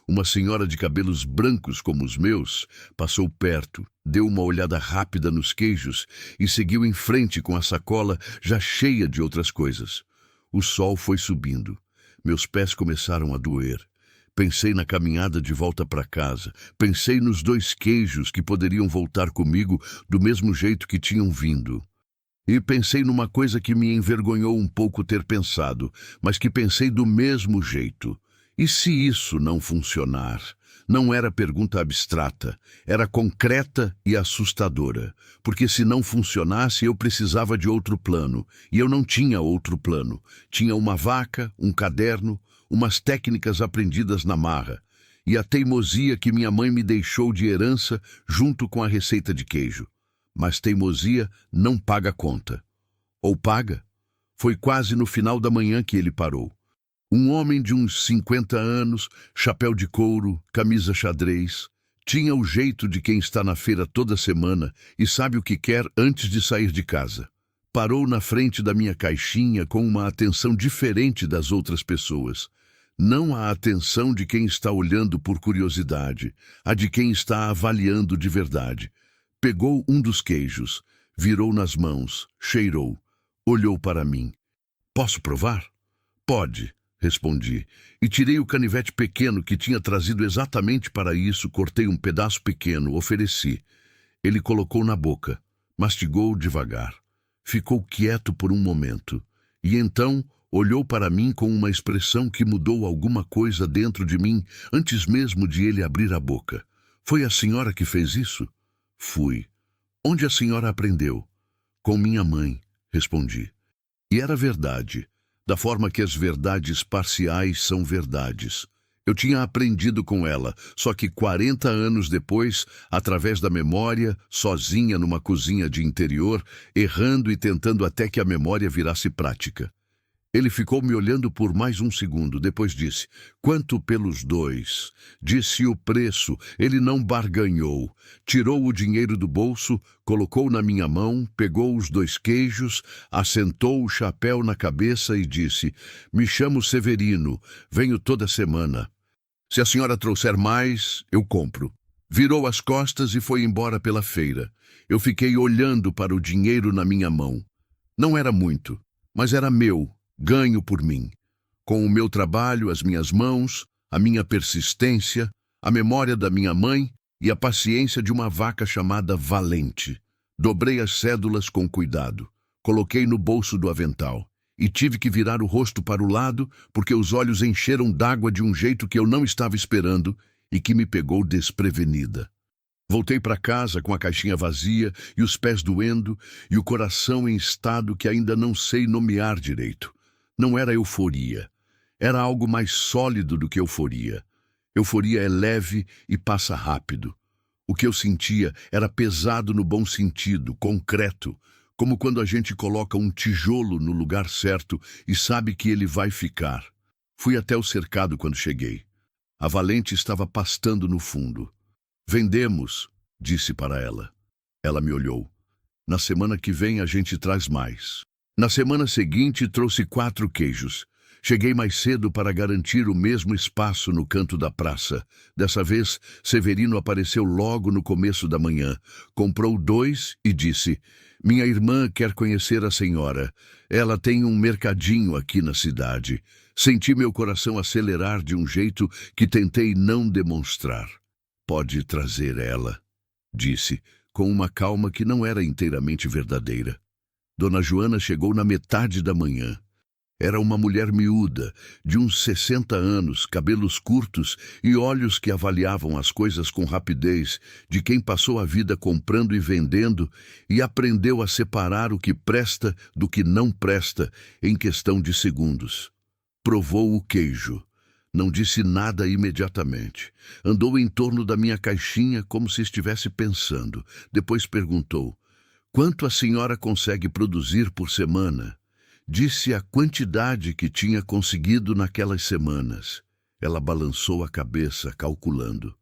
Uma senhora de cabelos brancos como os meus passou perto, deu uma olhada rápida nos queijos e seguiu em frente com a sacola já cheia de outras coisas. O sol foi subindo. Meus pés começaram a doer. Pensei na caminhada de volta para casa. Pensei nos 2 queijos que poderiam voltar comigo do mesmo jeito que tinham vindo. E pensei numa coisa que me envergonhou um pouco ter pensado, mas que pensei do mesmo jeito. E se isso não funcionar? Não era pergunta abstrata, era concreta e assustadora, porque se não funcionasse eu precisava de outro plano, e eu não tinha outro plano. Tinha uma vaca, um caderno, umas técnicas aprendidas na marra, e a teimosia que minha mãe me deixou de herança junto com a receita de queijo. Mas teimosia não paga conta. Ou paga? Foi quase no final da manhã que ele parou. Um homem de uns 50 anos, chapéu de couro, camisa xadrez, tinha o jeito de quem está na feira toda semana e sabe o que quer antes de sair de casa. Parou na frente da minha caixinha com uma atenção diferente das outras pessoas. Não a atenção de quem está olhando por curiosidade, a de quem está avaliando de verdade. Pegou um dos queijos, virou nas mãos, cheirou, olhou para mim. Posso provar? Pode, respondi, e tirei o canivete pequeno que tinha trazido exatamente para isso, cortei um pedaço pequeno, ofereci. Ele colocou na boca, mastigou devagar, ficou quieto por um momento, e então olhou para mim com uma expressão que mudou alguma coisa dentro de mim antes mesmo de ele abrir a boca. Foi a senhora que fez isso? Fui. Onde a senhora aprendeu? Com minha mãe, respondi. E era verdade, da forma que as verdades parciais são verdades. Eu tinha aprendido com ela, só que 40 anos depois, através da memória, sozinha numa cozinha de interior, errando e tentando até que a memória virasse prática. Ele ficou me olhando por mais um segundo, depois disse, quanto pelos dois? Disse o preço, ele não barganhou. Tirou o dinheiro do bolso, colocou na minha mão, pegou os 2 queijos, assentou o chapéu na cabeça e disse, me chamo Severino, venho toda semana. Se a senhora trouxer mais, eu compro. Virou as costas e foi embora pela feira. Eu fiquei olhando para o dinheiro na minha mão. Não era muito, mas era meu. Ganho por mim. Com o meu trabalho, as minhas mãos, a minha persistência, a memória da minha mãe e a paciência de uma vaca chamada Valente. Dobrei as cédulas com cuidado, coloquei no bolso do avental e tive que virar o rosto para o lado porque os olhos encheram d'água de um jeito que eu não estava esperando e que me pegou desprevenida. Voltei para casa com a caixinha vazia e os pés doendo e o coração em estado que ainda não sei nomear direito. Não era euforia. Era algo mais sólido do que euforia. Euforia é leve e passa rápido. O que eu sentia era pesado no bom sentido, concreto, como quando a gente coloca um tijolo no lugar certo e sabe que ele vai ficar. Fui até o cercado quando cheguei. A Valente estava pastando no fundo. Vendemos, disse para ela. Ela me olhou. Na semana que vem a gente traz mais. Na semana seguinte, trouxe 4 queijos. Cheguei mais cedo para garantir o mesmo espaço no canto da praça. Dessa vez, Severino apareceu logo no começo da manhã. Comprou 2 e disse, minha irmã quer conhecer a senhora. Ela tem um mercadinho aqui na cidade. Senti meu coração acelerar de um jeito que tentei não demonstrar. Pode trazer ela, disse, com uma calma que não era inteiramente verdadeira. Dona Joana chegou na metade da manhã. Era uma mulher miúda, de uns 60 anos, cabelos curtos e olhos que avaliavam as coisas com rapidez, de quem passou a vida comprando e vendendo e aprendeu a separar o que presta do que não presta em questão de segundos. Provou o queijo. Não disse nada imediatamente. Andou em torno da minha caixinha como se estivesse pensando. Depois perguntou, quanto a senhora consegue produzir por semana? Disse a quantidade que tinha conseguido naquelas semanas. Ela balançou a cabeça, calculando.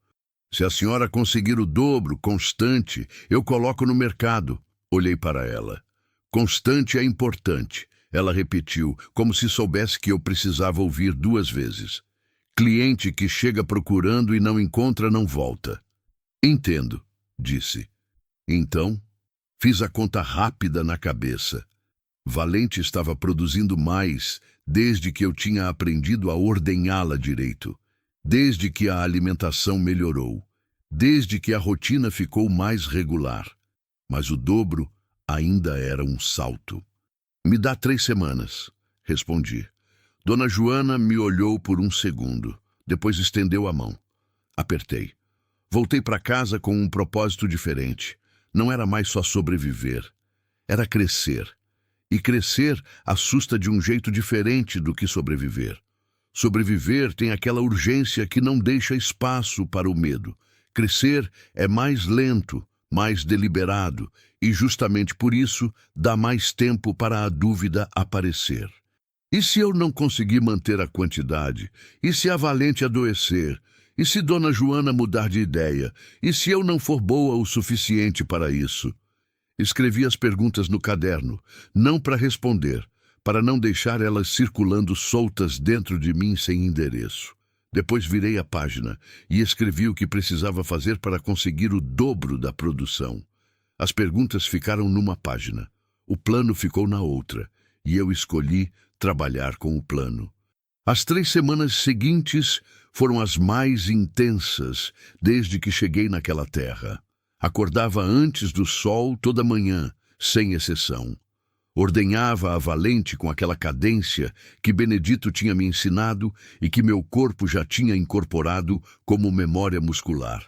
Se a senhora conseguir o dobro, constante, eu coloco no mercado. Olhei para ela. Constante é importante. Ela repetiu, como se soubesse que eu precisava ouvir 2 vezes. Cliente que chega procurando e não encontra, não volta. Entendo, disse. Então, fiz a conta rápida na cabeça. Valente estava produzindo mais desde que eu tinha aprendido a ordenhá-la direito, desde que a alimentação melhorou, desde que a rotina ficou mais regular. Mas o dobro ainda era um salto. Me dá 3 semanas, respondi. Dona Joana me olhou por um segundo, depois estendeu a mão. Apertei. Voltei para casa com um propósito diferente. Não era mais só sobreviver, era crescer. E crescer assusta de um jeito diferente do que sobreviver. Sobreviver tem aquela urgência que não deixa espaço para o medo. Crescer é mais lento, mais deliberado, e justamente por isso dá mais tempo para a dúvida aparecer. E se eu não conseguir manter a quantidade? E se a Valente adoecer? E se Dona Joana mudar de ideia? E se eu não for boa o suficiente para isso? Escrevi as perguntas no caderno, não para responder, para não deixar elas circulando soltas dentro de mim sem endereço. Depois virei a página e escrevi o que precisava fazer para conseguir o dobro da produção. As perguntas ficaram numa página, o plano ficou na outra, e eu escolhi trabalhar com o plano. As 3 semanas seguintes foram as mais intensas desde que cheguei naquela terra. Acordava antes do sol toda manhã, sem exceção. Ordenhava a valente com aquela cadência que Benedito tinha me ensinado e que meu corpo já tinha incorporado como memória muscular.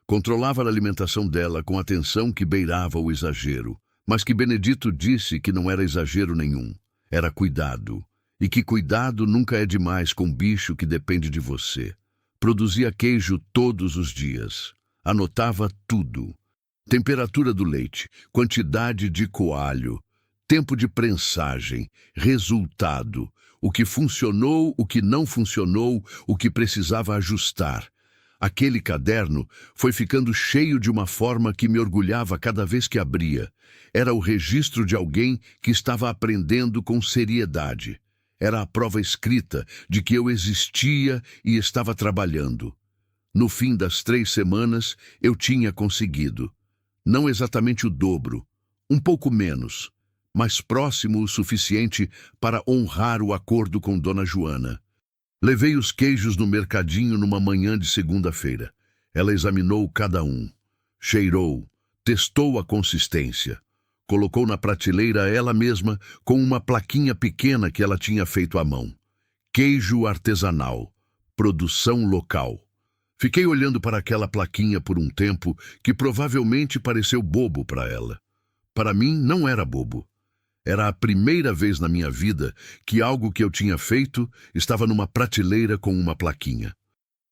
Controlava a alimentação dela com atenção que beirava o exagero, mas que Benedito disse que não era exagero nenhum, era cuidado. E que cuidado nunca é demais com um bicho que depende de você. Produzia queijo todos os dias. Anotava tudo. Temperatura do leite, quantidade de coalho, tempo de prensagem, resultado, o que funcionou, o que não funcionou, o que precisava ajustar. Aquele caderno foi ficando cheio de uma forma que me orgulhava cada vez que abria. Era o registro de alguém que estava aprendendo com seriedade. Era a prova escrita de que eu existia e estava trabalhando. No fim das 3 semanas, eu tinha conseguido. Não exatamente o dobro, um pouco menos, mas próximo o suficiente para honrar o acordo com Dona Joana. Levei os queijos no mercadinho numa manhã de segunda-feira. Ela examinou cada um, cheirou, testou a consistência. Colocou na prateleira ela mesma com uma plaquinha pequena que ela tinha feito à mão. Queijo artesanal, produção local. Fiquei olhando para aquela plaquinha por um tempo que provavelmente pareceu bobo para ela. Para mim, não era bobo. Era a primeira vez na minha vida que algo que eu tinha feito estava numa prateleira com uma plaquinha.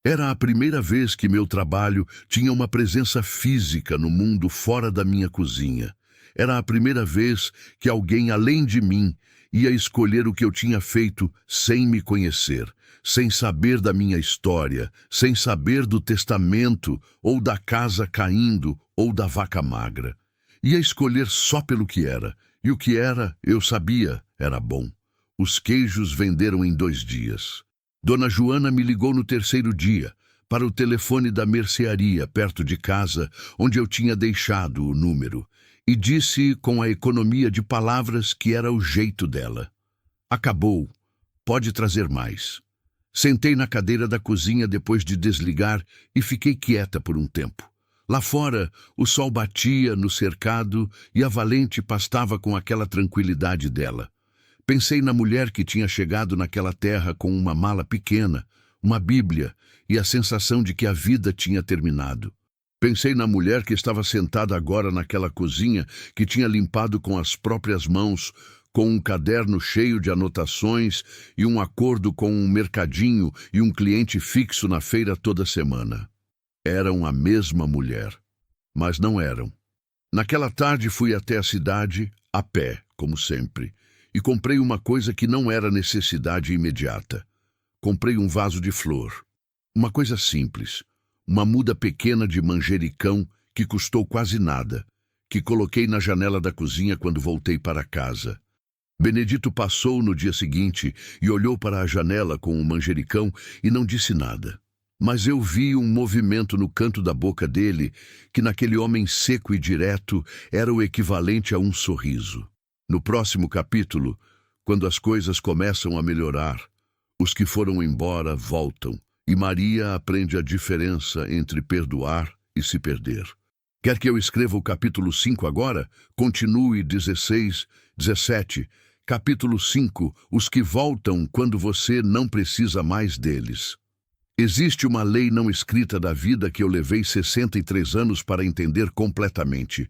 Era a primeira vez que meu trabalho tinha uma presença física no mundo fora da minha cozinha. Era a primeira vez que alguém, além de mim, ia escolher o que eu tinha feito sem me conhecer, sem saber da minha história, sem saber do testamento, ou da casa caindo, ou da vaca magra. Ia escolher só pelo que era, e o que era, eu sabia, era bom. Os queijos venderam em 2 dias. Dona Joana me ligou no 3º dia, para o telefone da mercearia, perto de casa, onde eu tinha deixado o número, e disse com a economia de palavras que era o jeito dela. Acabou. Pode trazer mais. Sentei na cadeira da cozinha depois de desligar e fiquei quieta por um tempo. Lá fora, o sol batia no cercado e a valente pastava com aquela tranquilidade dela. Pensei na mulher que tinha chegado naquela terra com uma mala pequena, uma Bíblia e a sensação de que a vida tinha terminado. Pensei na mulher que estava sentada agora naquela cozinha, que tinha limpado com as próprias mãos, com um caderno cheio de anotações e um acordo com um mercadinho e um cliente fixo na feira toda semana. Eram a mesma mulher, mas não eram. Naquela tarde fui até a cidade, a pé, como sempre, e comprei uma coisa que não era necessidade imediata. Comprei um vaso de flor. Uma coisa simples. Uma muda pequena de manjericão que custou quase nada, que coloquei na janela da cozinha quando voltei para casa. Benedito passou no dia seguinte e olhou para a janela com o manjericão e não disse nada. Mas eu vi um movimento no canto da boca dele que naquele homem seco e direto era o equivalente a um sorriso. No próximo capítulo, quando as coisas começam a melhorar, os que foram embora voltam. E Maria aprende a diferença entre perdoar e se perder. Quer que eu escreva o capítulo 5 agora? Continue 16, 17. Capítulo 5. Os que voltam quando você não precisa mais deles. Existe uma lei não escrita da vida que eu levei 63 anos para entender completamente.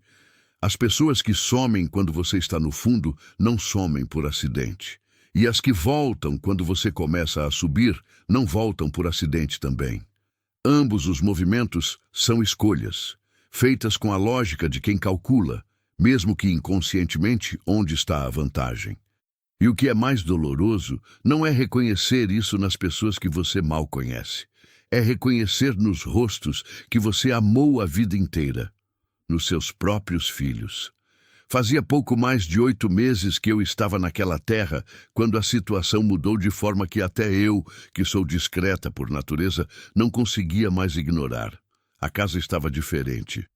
As pessoas que somem quando você está no fundo não somem por acidente. E as que voltam quando você começa a subir, não voltam por acidente também. Ambos os movimentos são escolhas, feitas com a lógica de quem calcula, mesmo que inconscientemente, onde está a vantagem. E o que é mais doloroso não é reconhecer isso nas pessoas que você mal conhece. É reconhecer nos rostos que você amou a vida inteira, nos seus próprios filhos. Fazia pouco mais de 8 meses que eu estava naquela terra, quando a situação mudou de forma que até eu, que sou discreta por natureza, não conseguia mais ignorar. A casa estava diferente.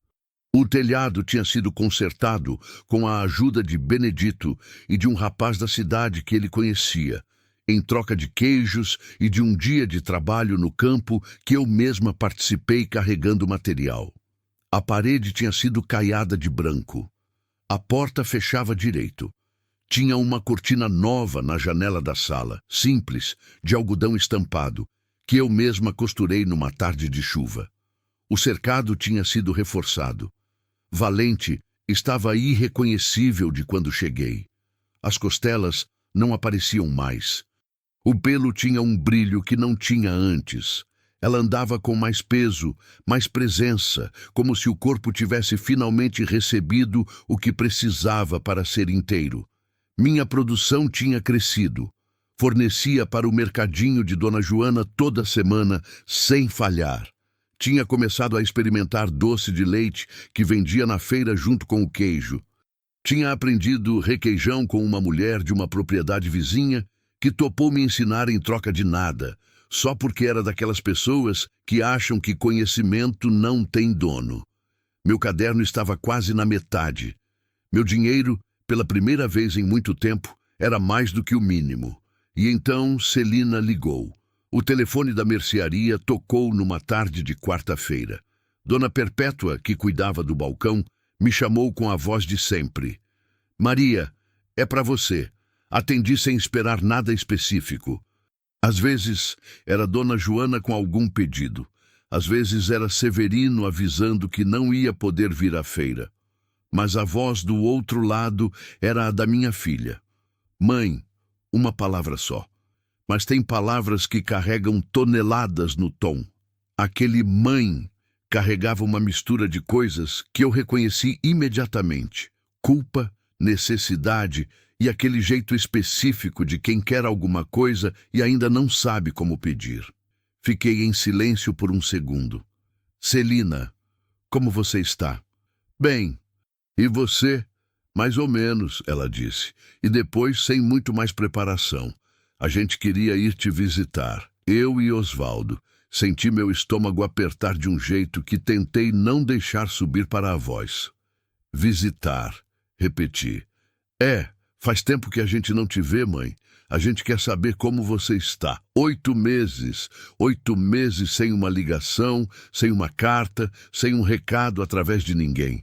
O telhado tinha sido consertado com a ajuda de Benedito e de um rapaz da cidade que ele conhecia, em troca de queijos e de um dia de trabalho no campo que eu mesma participei carregando material. A parede tinha sido caiada de branco. A porta fechava direito. Tinha uma cortina nova na janela da sala, simples, de algodão estampado, que eu mesma costurei numa tarde de chuva. O cercado tinha sido reforçado. Valente estava irreconhecível de quando cheguei. As costelas não apareciam mais. O pelo tinha um brilho que não tinha antes. Ela andava com mais peso, mais presença, como se o corpo tivesse finalmente recebido o que precisava para ser inteiro. Minha produção tinha crescido. Fornecia para o mercadinho de Dona Joana toda semana, sem falhar. Tinha começado a experimentar doce de leite que vendia na feira junto com o queijo. Tinha aprendido requeijão com uma mulher de uma propriedade vizinha que topou me ensinar em troca de nada, só porque era daquelas pessoas que acham que conhecimento não tem dono. Meu caderno estava quase na metade. Meu dinheiro, pela primeira vez em muito tempo, era mais do que o mínimo. E então Celina ligou. O telefone da mercearia tocou numa tarde de quarta-feira. Dona Perpétua, que cuidava do balcão, me chamou com a voz de sempre. Maria, é para você. Atendi sem esperar nada específico. Às vezes era Dona Joana com algum pedido. Às vezes era Severino avisando que não ia poder vir à feira. Mas a voz do outro lado era a da minha filha. Mãe, uma palavra só. Mas tem palavras que carregam toneladas no tom. Aquele mãe carregava uma mistura de coisas que eu reconheci imediatamente. Culpa, necessidade e aquele jeito específico de quem quer alguma coisa e ainda não sabe como pedir. Fiquei em silêncio por um segundo. Celina, como você está? Bem. E você? Mais ou menos, ela disse. E depois, sem muito mais preparação. A gente queria ir te visitar, eu e Osvaldo. Senti meu estômago apertar de um jeito que tentei não deixar subir para a voz. Visitar, repeti. Faz tempo que a gente não te vê, mãe. A gente quer saber como você está. 8 meses. 8 meses sem uma ligação, sem uma carta, sem um recado através de ninguém.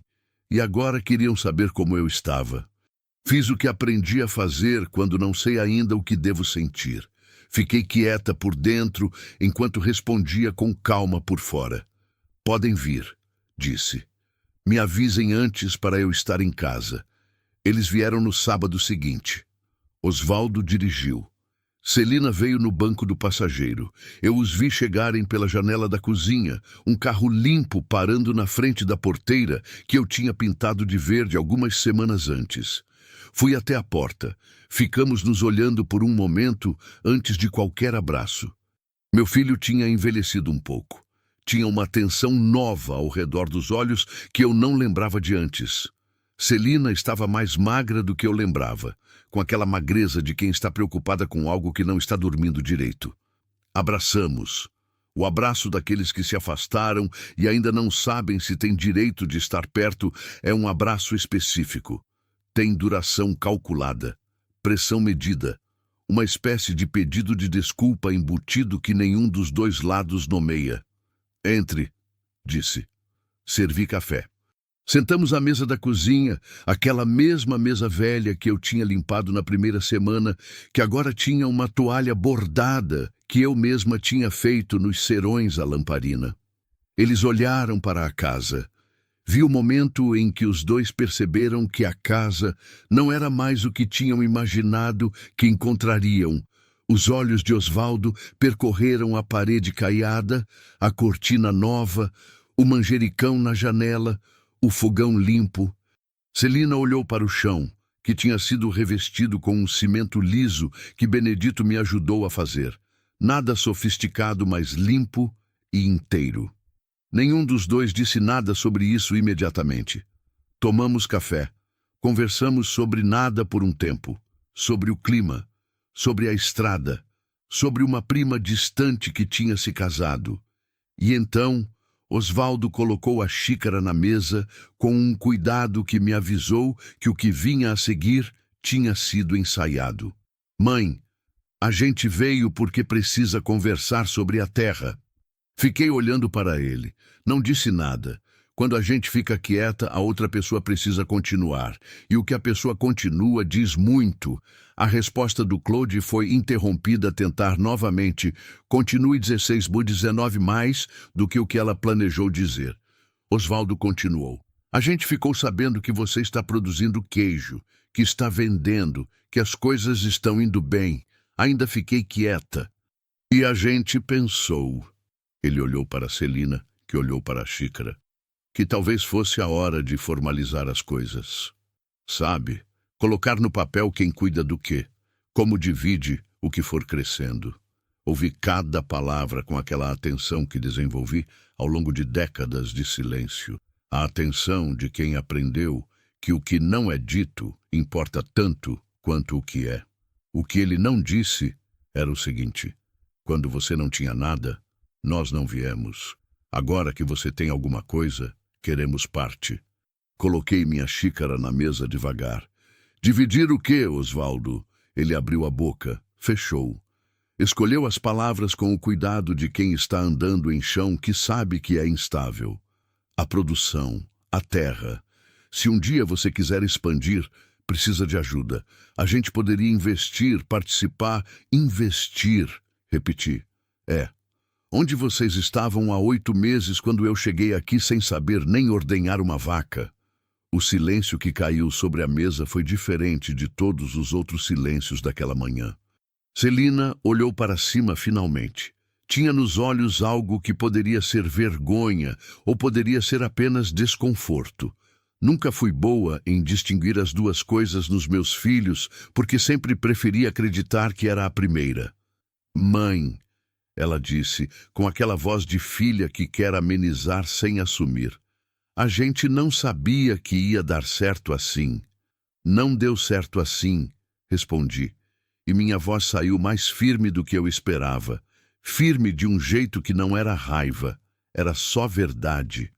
E agora queriam saber como eu estava. Fiz o que aprendi a fazer quando não sei ainda o que devo sentir. Fiquei quieta por dentro enquanto respondia com calma por fora. Podem vir, disse. Me avisem antes para eu estar em casa. Eles vieram no sábado seguinte. Osvaldo dirigiu. Celina veio no banco do passageiro. Eu os vi chegarem pela janela da cozinha, um carro limpo parando na frente da porteira que eu tinha pintado de verde algumas semanas antes. Fui até a porta. Ficamos nos olhando por um momento antes de qualquer abraço. Meu filho tinha envelhecido um pouco. Tinha uma tensão nova ao redor dos olhos que eu não lembrava de antes. Celina estava mais magra do que eu lembrava, com aquela magreza de quem está preocupada com algo que não está dormindo direito. Abraçamos. O abraço daqueles que se afastaram e ainda não sabem se têm direito de estar perto é um abraço específico. Tem duração calculada, pressão medida, uma espécie de pedido de desculpa embutido que nenhum dos dois lados nomeia. Entre, disse. Servi café. Sentamos à mesa da cozinha, aquela mesma mesa velha que eu tinha limpado na primeira semana, que agora tinha uma toalha bordada que eu mesma tinha feito nos serões à lamparina. Eles olharam para a casa. Vi o momento em que os dois perceberam que a casa não era mais o que tinham imaginado que encontrariam. Os olhos de Osvaldo percorreram a parede caiada, a cortina nova, o manjericão na janela, o fogão limpo. Celina olhou para o chão, que tinha sido revestido com um cimento liso que Benedito me ajudou a fazer. Nada sofisticado, mas limpo e inteiro. Nenhum dos dois disse nada sobre isso imediatamente. Tomamos café. Conversamos sobre nada por um tempo, sobre o clima, sobre a estrada, sobre uma prima distante que tinha se casado. E então, Osvaldo colocou a xícara na mesa com um cuidado que me avisou que o que vinha a seguir tinha sido ensaiado. Mãe, a gente veio porque precisa conversar sobre a terra. Fiquei olhando para ele. Não disse nada. Quando a gente fica quieta, a outra pessoa precisa continuar. E o que a pessoa continua diz muito. A resposta do Claude foi interrompida a tentar novamente. Continue 16/19 mais do que o que ela planejou dizer. Osvaldo continuou. A gente ficou sabendo que você está produzindo queijo, que está vendendo, que as coisas estão indo bem. Ainda fiquei quieta. E a gente pensou. Ele olhou para Celina, que olhou para a xícara. Que talvez fosse a hora de formalizar as coisas. Sabe, colocar no papel quem cuida do quê, como divide o que for crescendo. Ouvi cada palavra com aquela atenção que desenvolvi ao longo de décadas de silêncio. A atenção de quem aprendeu que o que não é dito importa tanto quanto o que é. O que ele não disse era o seguinte: quando você não tinha nada, nós não viemos. Agora que você tem alguma coisa, queremos parte. Coloquei minha xícara na mesa devagar. Dividir o quê, Osvaldo? Ele abriu a boca, fechou. Escolheu as palavras com o cuidado de quem está andando em chão que sabe que é instável. A produção, a terra. Se um dia você quiser expandir, precisa de ajuda. A gente poderia investir, participar, investir. Repeti. Onde vocês estavam há 8 meses quando eu cheguei aqui sem saber nem ordenhar uma vaca? O silêncio que caiu sobre a mesa foi diferente de todos os outros silêncios daquela manhã. Celina olhou para cima finalmente. Tinha nos olhos algo que poderia ser vergonha ou poderia ser apenas desconforto. Nunca fui boa em distinguir as duas coisas nos meus filhos, porque sempre preferi acreditar que era a primeira. Mãe, ela disse, com aquela voz de filha que quer amenizar sem assumir. A gente não sabia que ia dar certo assim. Não deu certo assim, respondi. E minha voz saiu mais firme do que eu esperava. Firme de um jeito que não era raiva, era só verdade.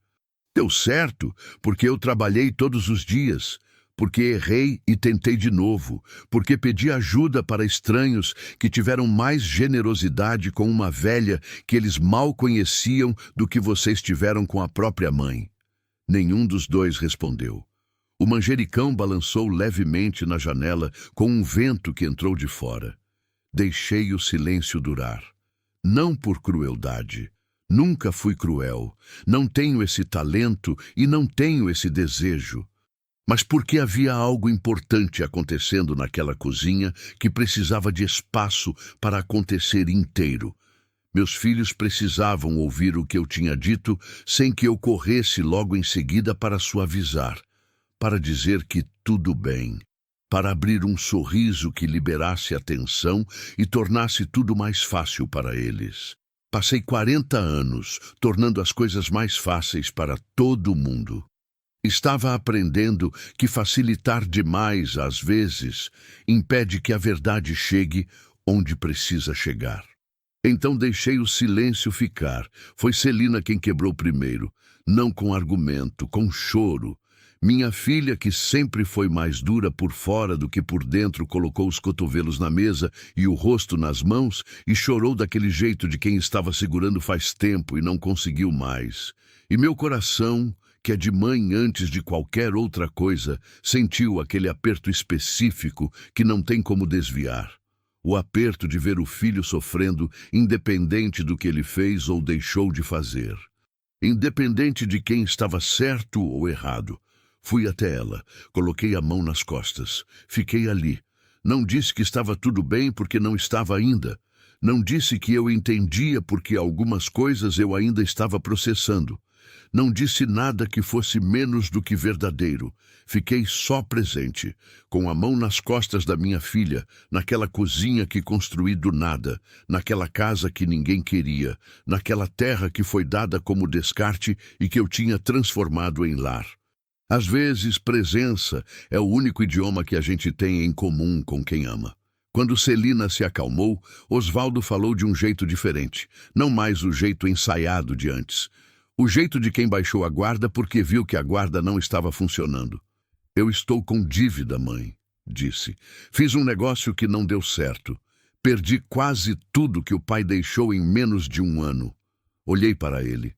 Deu certo, porque eu trabalhei todos os dias, porque errei e tentei de novo, porque pedi ajuda para estranhos que tiveram mais generosidade com uma velha que eles mal conheciam do que vocês tiveram com a própria mãe. Nenhum dos dois respondeu. O manjericão balançou levemente na janela com um vento que entrou de fora. Deixei o silêncio durar. Não por crueldade. Nunca fui cruel. Não tenho esse talento e não tenho esse desejo. Mas porque havia algo importante acontecendo naquela cozinha que precisava de espaço para acontecer inteiro. Meus filhos precisavam ouvir o que eu tinha dito sem que eu corresse logo em seguida para suavizar, para dizer que tudo bem, para abrir um sorriso que liberasse a tensão e tornasse tudo mais fácil para eles. Passei 40 anos tornando as coisas mais fáceis para todo mundo. Estava aprendendo que facilitar demais, às vezes, impede que a verdade chegue onde precisa chegar. Então deixei o silêncio ficar. Foi Celina quem quebrou primeiro, não com argumento, com choro. Minha filha, que sempre foi mais dura por fora do que por dentro, colocou os cotovelos na mesa e o rosto nas mãos e chorou daquele jeito de quem estava segurando faz tempo e não conseguiu mais. E meu coração, que é de mãe antes de qualquer outra coisa, sentiu aquele aperto específico que não tem como desviar. O aperto de ver o filho sofrendo, independente do que ele fez ou deixou de fazer. Independente de quem estava certo ou errado. Fui até ela, coloquei a mão nas costas, fiquei ali. Não disse que estava tudo bem porque não estava ainda. Não disse que eu entendia porque algumas coisas eu ainda estava processando. Não disse nada que fosse menos do que verdadeiro. Fiquei só presente, com a mão nas costas da minha filha, naquela cozinha que construí do nada, naquela casa que ninguém queria, naquela terra que foi dada como descarte e que eu tinha transformado em lar. Às vezes, presença é o único idioma que a gente tem em comum com quem ama. Quando Celina se acalmou, Osvaldo falou de um jeito diferente, não mais o jeito ensaiado de antes. O jeito de quem baixou a guarda porque viu que a guarda não estava funcionando. Eu estou com dívida, mãe, disse. Fiz um negócio que não deu certo. Perdi quase tudo que o pai deixou em menos de um ano. Olhei para ele,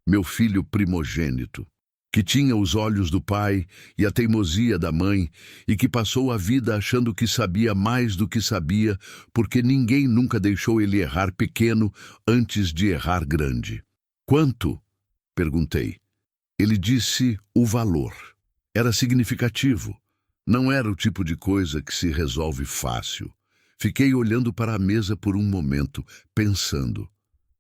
meu filho primogênito, que tinha os olhos do pai e a teimosia da mãe e que passou a vida achando que sabia mais do que sabia porque ninguém nunca deixou ele errar pequeno antes de errar grande. Quanto? Perguntei. Ele disse o valor. Era significativo. Não era o tipo de coisa que se resolve fácil. Fiquei olhando para a mesa por um momento, pensando.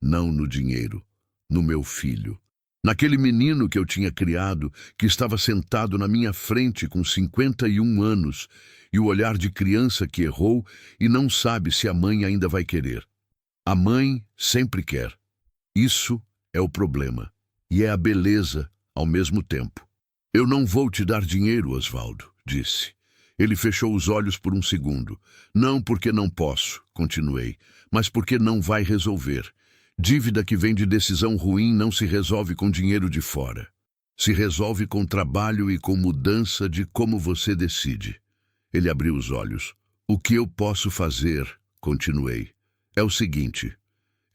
Não no dinheiro, no meu filho. Naquele menino que eu tinha criado, que estava sentado na minha frente com 51 anos, e o olhar de criança que errou e não sabe se a mãe ainda vai querer. A mãe sempre quer. Isso é o problema. E é a beleza ao mesmo tempo. Eu não vou te dar dinheiro, Osvaldo, disse. Ele fechou os olhos por um segundo. Não porque não posso, continuei, mas porque não vai resolver. Dívida que vem de decisão ruim não se resolve com dinheiro de fora. Se resolve com trabalho e com mudança de como você decide. Ele abriu os olhos. O que eu posso fazer, continuei, é o seguinte.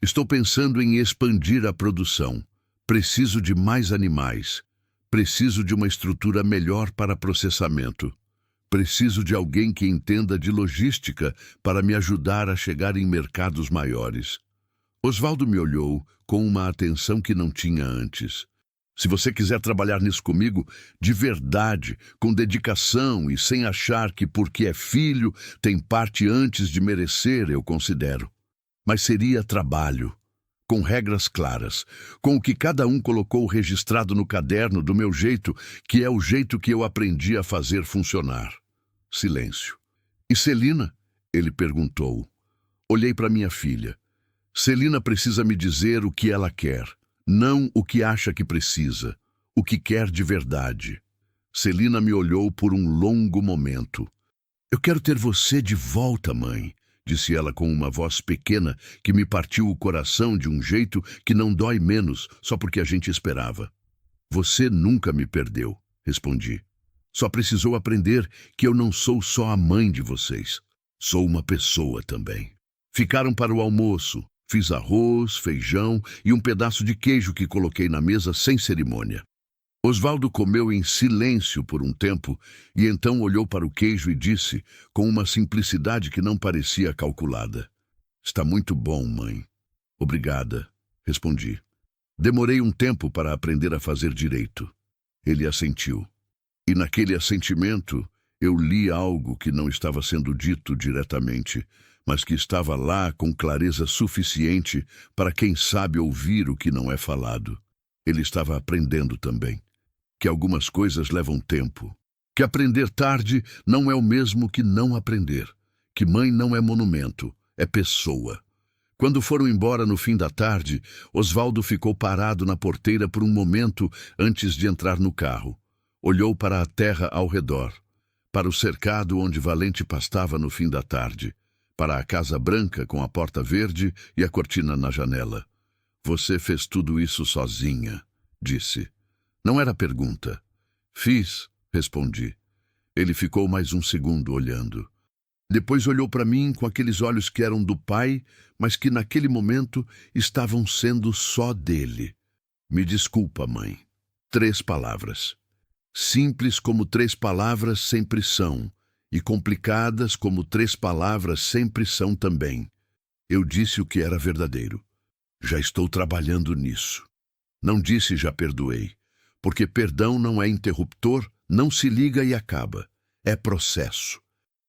Estou pensando em expandir a produção. Preciso de mais animais. Preciso de uma estrutura melhor para processamento. Preciso de alguém que entenda de logística para me ajudar a chegar em mercados maiores. Osvaldo me olhou com uma atenção que não tinha antes. Se você quiser trabalhar nisso comigo, de verdade, com dedicação e sem achar que porque é filho tem parte antes de merecer, eu considero. Mas seria trabalho, com regras claras, com o que cada um colocou registrado no caderno do meu jeito, que é o jeito que eu aprendi a fazer funcionar. Silêncio. E Celina? Ele perguntou. Olhei para minha filha. Celina precisa me dizer o que ela quer, não o que acha que precisa, o que quer de verdade. Celina me olhou por um longo momento. Eu quero ter você de volta, mãe, disse ela com uma voz pequena que me partiu o coração de um jeito que não dói menos, só porque a gente esperava. Você nunca me perdeu, respondi. Só precisou aprender que eu não sou só a mãe de vocês. Sou uma pessoa também. Ficaram para o almoço. Fiz arroz, feijão e um pedaço de queijo que coloquei na mesa sem cerimônia. Osvaldo comeu em silêncio por um tempo e então olhou para o queijo e disse, com uma simplicidade que não parecia calculada. Está muito bom, mãe. Obrigada, respondi. Demorei um tempo para aprender a fazer direito. Ele assentiu. E naquele assentimento eu li algo que não estava sendo dito diretamente, mas que estava lá com clareza suficiente para quem sabe ouvir o que não é falado. Ele estava aprendendo também. Que algumas coisas levam tempo. Que aprender tarde não é o mesmo que não aprender. Que mãe não é monumento, é pessoa. Quando foram embora no fim da tarde, Osvaldo ficou parado na porteira por um momento antes de entrar no carro. Olhou para a terra ao redor, para o cercado onde Valente pastava no fim da tarde, para a casa branca com a porta verde e a cortina na janela. Você fez tudo isso sozinha, disse. Não era pergunta. Fiz, respondi. Ele ficou mais um segundo olhando. Depois olhou para mim com aqueles olhos que eram do pai, mas que naquele momento estavam sendo só dele. Me desculpa, mãe. 3 palavras. Simples como 3 palavras sempre são, e complicadas como 3 palavras sempre são também. Eu disse o que era verdadeiro. Já estou trabalhando nisso. Não disse já perdoei, porque perdão não é interruptor, não se liga e acaba. É processo.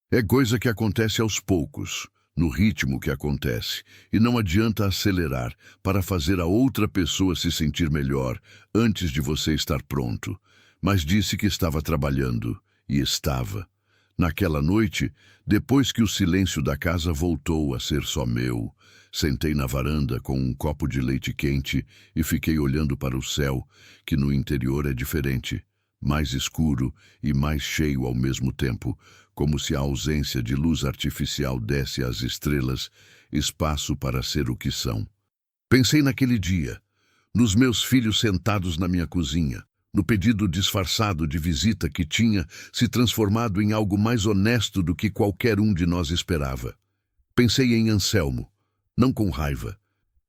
É coisa que acontece aos poucos, no ritmo que acontece, e não adianta acelerar para fazer a outra pessoa se sentir melhor antes de você estar pronto. Mas disse que estava trabalhando, e estava. Naquela noite, depois que o silêncio da casa voltou a ser só meu, sentei na varanda com um copo de leite quente e fiquei olhando para o céu, que no interior é diferente, mais escuro e mais cheio ao mesmo tempo, como se a ausência de luz artificial desse às estrelas espaço para ser o que são. Pensei naquele dia, nos meus filhos sentados na minha cozinha, no pedido disfarçado de visita que tinha se transformado em algo mais honesto do que qualquer um de nós esperava. Pensei em Anselmo, não com raiva.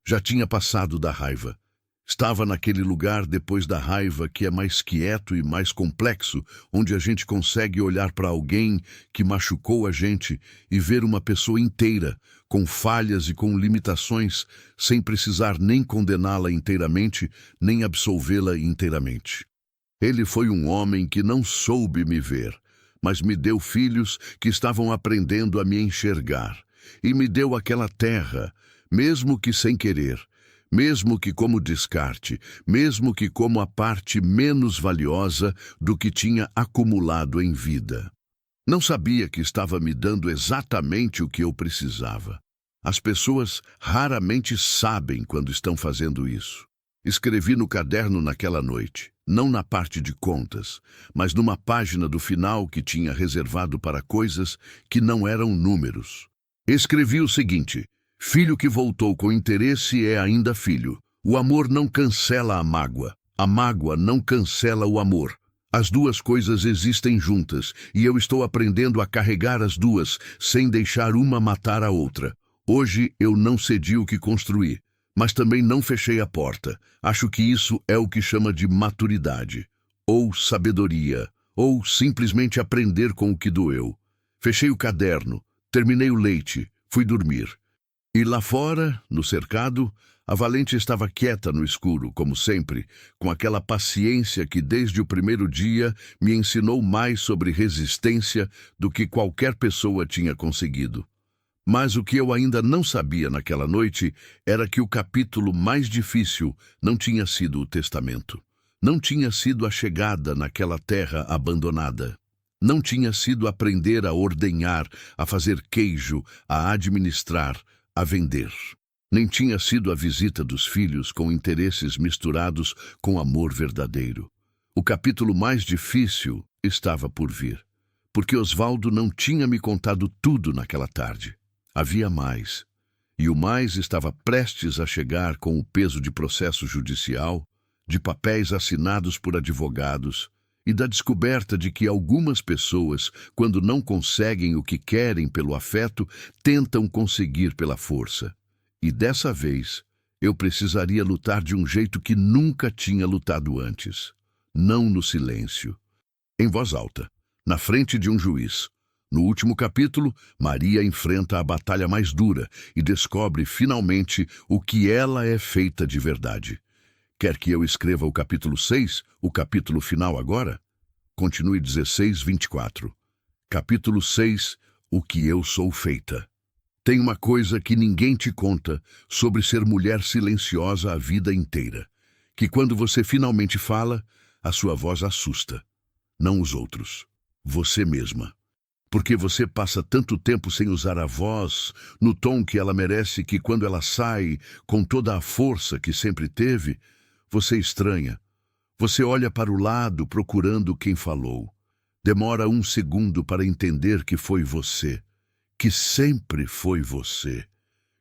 Já tinha passado da raiva. Estava naquele lugar depois da raiva que é mais quieto e mais complexo, onde a gente consegue olhar para alguém que machucou a gente e ver uma pessoa inteira, com falhas e com limitações, sem precisar nem condená-la inteiramente, nem absolvê-la inteiramente. Ele foi um homem que não soube me ver, mas me deu filhos que estavam aprendendo a me enxergar, e me deu aquela terra, mesmo que sem querer, mesmo que como descarte, mesmo que como a parte menos valiosa do que tinha acumulado em vida. Não sabia que estava me dando exatamente o que eu precisava. As pessoas raramente sabem quando estão fazendo isso. Escrevi no caderno naquela noite, não na parte de contas, mas numa página do final que tinha reservado para coisas que não eram números. Escrevi o seguinte: filho que voltou com interesse é ainda filho. O amor não cancela a mágoa não cancela o amor. As duas coisas existem juntas, e eu estou aprendendo a carregar as duas, sem deixar uma matar a outra. Hoje eu não cedi o que construí, mas também não fechei a porta. Acho que isso é o que chama de maturidade, ou sabedoria, ou simplesmente aprender com o que doeu. Fechei o caderno, terminei o leite, fui dormir. E lá fora, no cercado, a Valente estava quieta no escuro, como sempre, com aquela paciência que desde o primeiro dia me ensinou mais sobre resistência do que qualquer pessoa tinha conseguido. Mas o que eu ainda não sabia naquela noite era que o capítulo mais difícil não tinha sido o testamento. Não tinha sido a chegada naquela terra abandonada. Não tinha sido aprender a ordenhar, a fazer queijo, a administrar, a vender. Nem tinha sido a visita dos filhos com interesses misturados com amor verdadeiro. O capítulo mais difícil estava por vir, porque Osvaldo não tinha me contado tudo naquela tarde. Havia mais, e o mais estava prestes a chegar com o peso de processo judicial, de papéis assinados por advogados e da descoberta de que algumas pessoas, quando não conseguem o que querem pelo afeto, tentam conseguir pela força. E dessa vez, eu precisaria lutar de um jeito que nunca tinha lutado antes. Não no silêncio. Em voz alta, na frente de um juiz. No último capítulo, Maria enfrenta a batalha mais dura e descobre, finalmente, o que ela é feita de verdade. Quer que eu escreva o capítulo 6, o capítulo final agora? Continue 16:24. Capítulo 6, o que eu sou feita. Tem uma coisa que ninguém te conta sobre ser mulher silenciosa a vida inteira, que quando você finalmente fala, a sua voz assusta. Não os outros, você mesma. Porque você passa tanto tempo sem usar a voz no tom que ela merece que quando ela sai, com toda a força que sempre teve, você estranha. Você olha para o lado procurando quem falou. Demora um segundo para entender que foi você, que sempre foi você,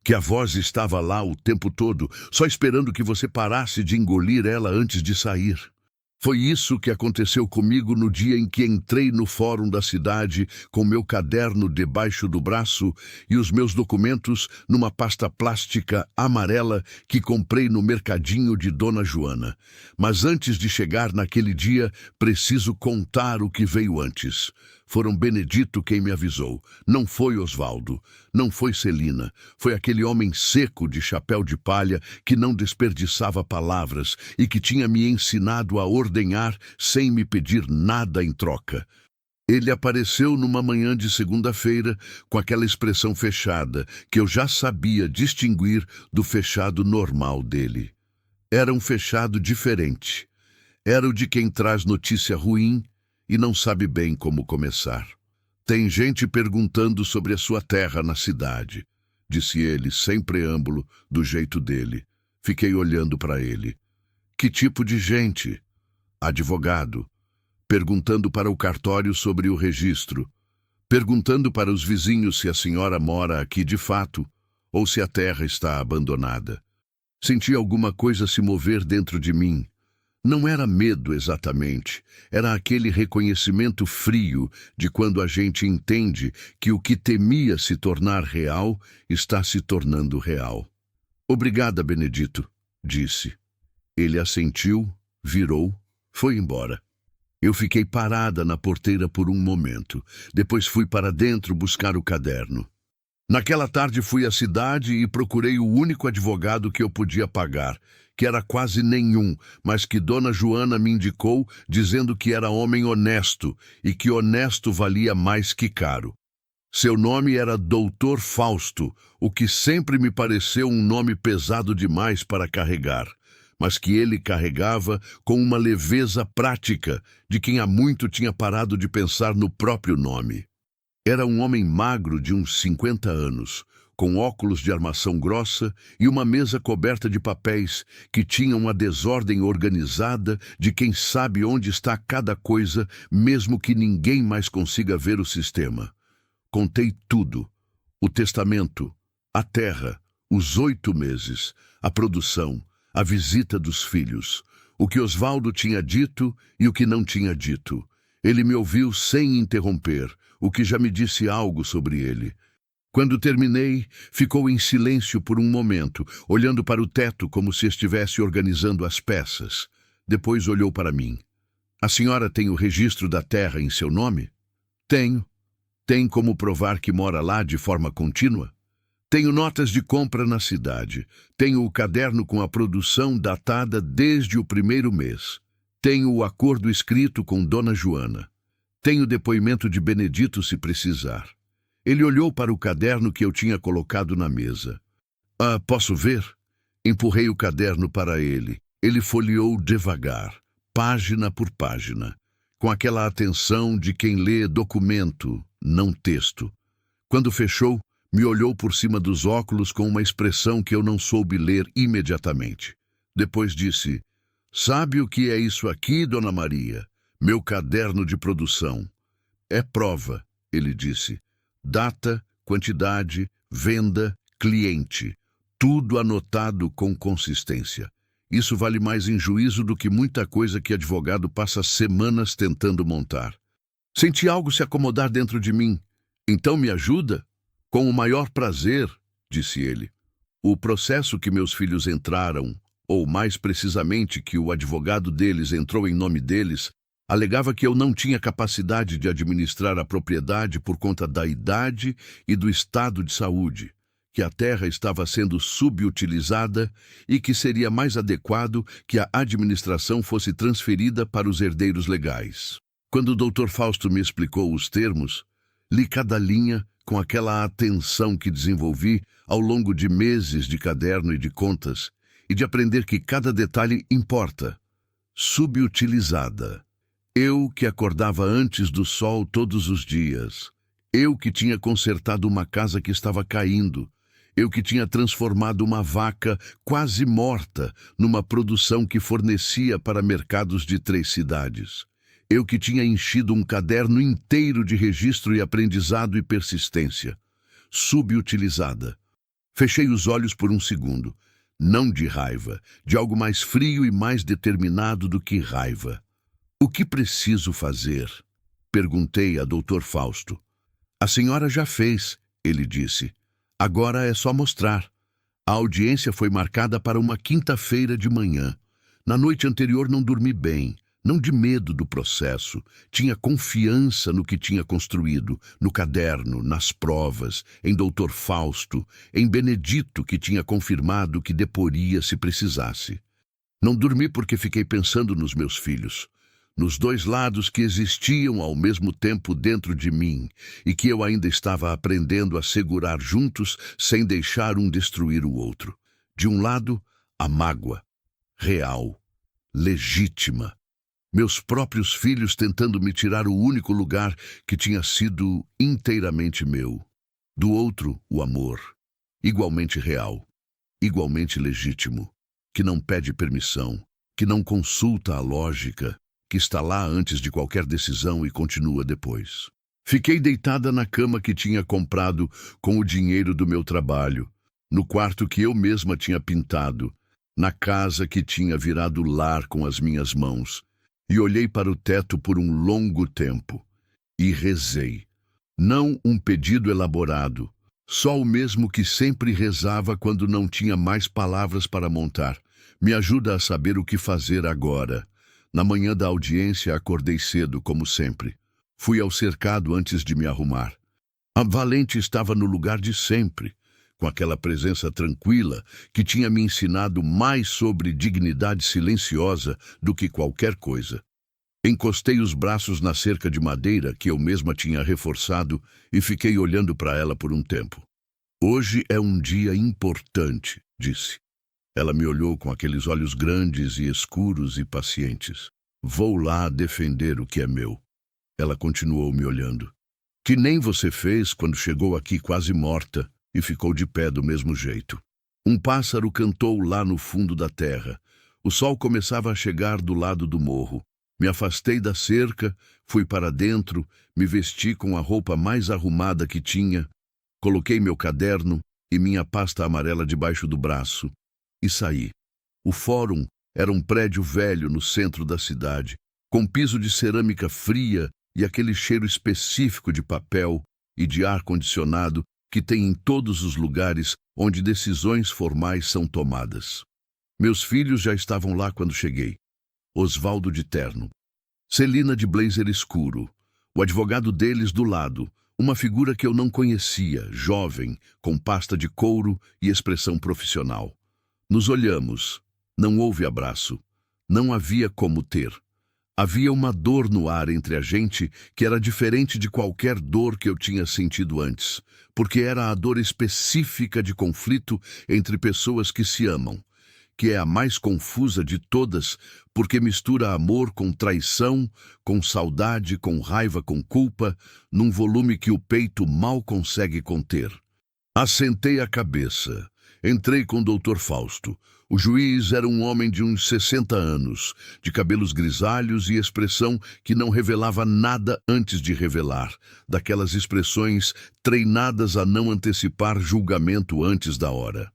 que a voz estava lá o tempo todo, só esperando que você parasse de engolir ela antes de sair. Foi isso que aconteceu comigo no dia em que entrei no fórum da cidade com meu caderno debaixo do braço e os meus documentos numa pasta plástica amarela que comprei no mercadinho de Dona Joana. Mas antes de chegar naquele dia, preciso contar o que veio antes. Foram Benedito quem me avisou. Não foi Osvaldo, não foi Celina. Foi aquele homem seco de chapéu de palha que não desperdiçava palavras e que tinha me ensinado a ordenhar sem me pedir nada em troca. Ele apareceu numa manhã de segunda-feira com aquela expressão fechada que eu já sabia distinguir do fechado normal dele. Era um fechado diferente. Era o de quem traz notícia ruim e não sabe bem como começar. Tem gente perguntando sobre a sua terra na cidade, disse ele, sem preâmbulo, do jeito dele. Fiquei olhando para ele. Que tipo de gente? Advogado. perguntando para o cartório sobre o registro, perguntando para os vizinhos se a senhora mora aqui de fato ou se a terra está abandonada. Senti alguma coisa se mover dentro de mim. Não era medo exatamente, era aquele reconhecimento frio de quando a gente entende que o que temia se tornar real está se tornando real. Obrigada, Benedito, disse. Ele assentiu, virou, foi embora. Eu fiquei parada na porteira por um momento. Depois fui para dentro buscar o caderno. Naquela tarde fui à cidade e procurei o único advogado que eu podia pagar, que era quase nenhum, mas que Dona Joana me indicou, dizendo que era homem honesto e que honesto valia mais que caro. Seu nome era Doutor Fausto, o que sempre me pareceu um nome pesado demais para carregar, mas que ele carregava com uma leveza prática de quem há muito tinha parado de pensar no próprio nome. Era um homem magro de uns 50 anos, com óculos de armação grossa e uma mesa coberta de papéis que tinham a desordem organizada de quem sabe onde está cada coisa, mesmo que ninguém mais consiga ver o sistema. Contei tudo: o testamento, a terra, os 8 meses, a produção, a visita dos filhos, o que Osvaldo tinha dito e o que não tinha dito. Ele me ouviu sem interromper, o que já me disse algo sobre ele. Quando terminei, ficou em silêncio por um momento, olhando para o teto como se estivesse organizando as peças. Depois olhou para mim. A senhora tem o registro da terra em seu nome? Tenho. Tem como provar que mora lá de forma contínua? Tenho notas de compra na cidade. Tenho o caderno com a produção datada desde o 1º mês. Tenho o acordo escrito com Dona Joana. Tenho depoimento de Benedito se precisar. Ele olhou para o caderno que eu tinha colocado na mesa. Posso ver? Empurrei o caderno para ele. Ele folheou devagar, página por página, com aquela atenção de quem lê documento, não texto. Quando fechou, me olhou por cima dos óculos com uma expressão que eu não soube ler imediatamente. Depois disse: "Sabe o que é isso aqui, Dona Maria? Meu caderno de produção." "É prova", ele disse. "Data, quantidade, venda, cliente. Tudo anotado com consistência. Isso vale mais em juízo do que muita coisa que advogado passa semanas tentando montar." Senti algo se acomodar dentro de mim. "Então me ajuda?" "Com o maior prazer", disse ele. O processo que meus filhos entraram, ou mais precisamente que o advogado deles entrou em nome deles, alegava que eu não tinha capacidade de administrar a propriedade por conta da idade e do estado de saúde, que a terra estava sendo subutilizada e que seria mais adequado que a administração fosse transferida para os herdeiros legais. Quando o Dr. Fausto me explicou os termos, li cada linha com aquela atenção que desenvolvi ao longo de meses de caderno e de contas, e de aprender que cada detalhe importa. Subutilizada. Eu que acordava antes do sol todos os dias. Eu que tinha consertado uma casa que estava caindo. Eu que tinha transformado uma vaca quase morta numa produção que fornecia para mercados de 3 cidades. Eu que tinha enchido um caderno inteiro de registro e aprendizado e persistência. Subutilizada. Fechei os olhos por um segundo. Não de raiva, de algo mais frio e mais determinado do que raiva. "O que preciso fazer?" perguntei a Dr. Fausto. "A senhora já fez", ele disse. "Agora é só mostrar." A audiência foi marcada para uma quinta-feira de manhã. Na noite anterior não dormi bem, não de medo do processo. Tinha confiança no que tinha construído, no caderno, nas provas, em Dr. Fausto, em Benedito, que tinha confirmado que deporia se precisasse. Não dormi porque fiquei pensando nos meus filhos, nos 2 lados que existiam ao mesmo tempo dentro de mim e que eu ainda estava aprendendo a segurar juntos sem deixar um destruir o outro. De um lado, a mágoa, real, legítima. Meus próprios filhos tentando me tirar o único lugar que tinha sido inteiramente meu. Do outro, o amor, igualmente real, igualmente legítimo, que não pede permissão, que não consulta a lógica, que está lá antes de qualquer decisão e continua depois. Fiquei deitada na cama que tinha comprado com o dinheiro do meu trabalho, no quarto que eu mesma tinha pintado, na casa que tinha virado lar com as minhas mãos, e olhei para o teto por um longo tempo, e rezei. Não um pedido elaborado, só o mesmo que sempre rezava quando não tinha mais palavras para montar. Me ajuda a saber o que fazer agora. Na manhã da audiência acordei cedo, como sempre. Fui ao cercado antes de me arrumar. A Valente estava no lugar de sempre, com aquela presença tranquila que tinha me ensinado mais sobre dignidade silenciosa do que qualquer coisa. Encostei os braços na cerca de madeira que eu mesma tinha reforçado e fiquei olhando para ela por um tempo. Hoje é um dia importante, disse. Ela me olhou com aqueles olhos grandes e escuros e pacientes. Vou lá defender o que é meu. Ela continuou me olhando. Que nem você fez quando chegou aqui quase morta e ficou de pé do mesmo jeito. Um pássaro cantou lá no fundo da terra. O sol começava a chegar do lado do morro. Me afastei da cerca, fui para dentro, me vesti com a roupa mais arrumada que tinha, coloquei meu caderno e minha pasta amarela debaixo do braço e saí. O fórum era um prédio velho no centro da cidade, com piso de cerâmica fria e aquele cheiro específico de papel e de ar-condicionado que tem em todos os lugares onde decisões formais são tomadas. Meus filhos já estavam lá quando cheguei. Osvaldo de terno, Celina de blazer escuro, o advogado deles do lado, uma figura que eu não conhecia, jovem, com pasta de couro e expressão profissional. Nos olhamos. Não houve abraço. Não havia como ter. Havia uma dor no ar entre a gente que era diferente de qualquer dor que eu tinha sentido antes, porque era a dor específica de conflito entre pessoas que se amam, que é a mais confusa de todas, porque mistura amor com traição, com saudade, com raiva, com culpa, num volume que o peito mal consegue conter. Assentei a cabeça. Entrei com o Dr. Fausto. O juiz era um homem de uns 60 anos, de cabelos grisalhos e expressão que não revelava nada antes de revelar, daquelas expressões treinadas a não antecipar julgamento antes da hora.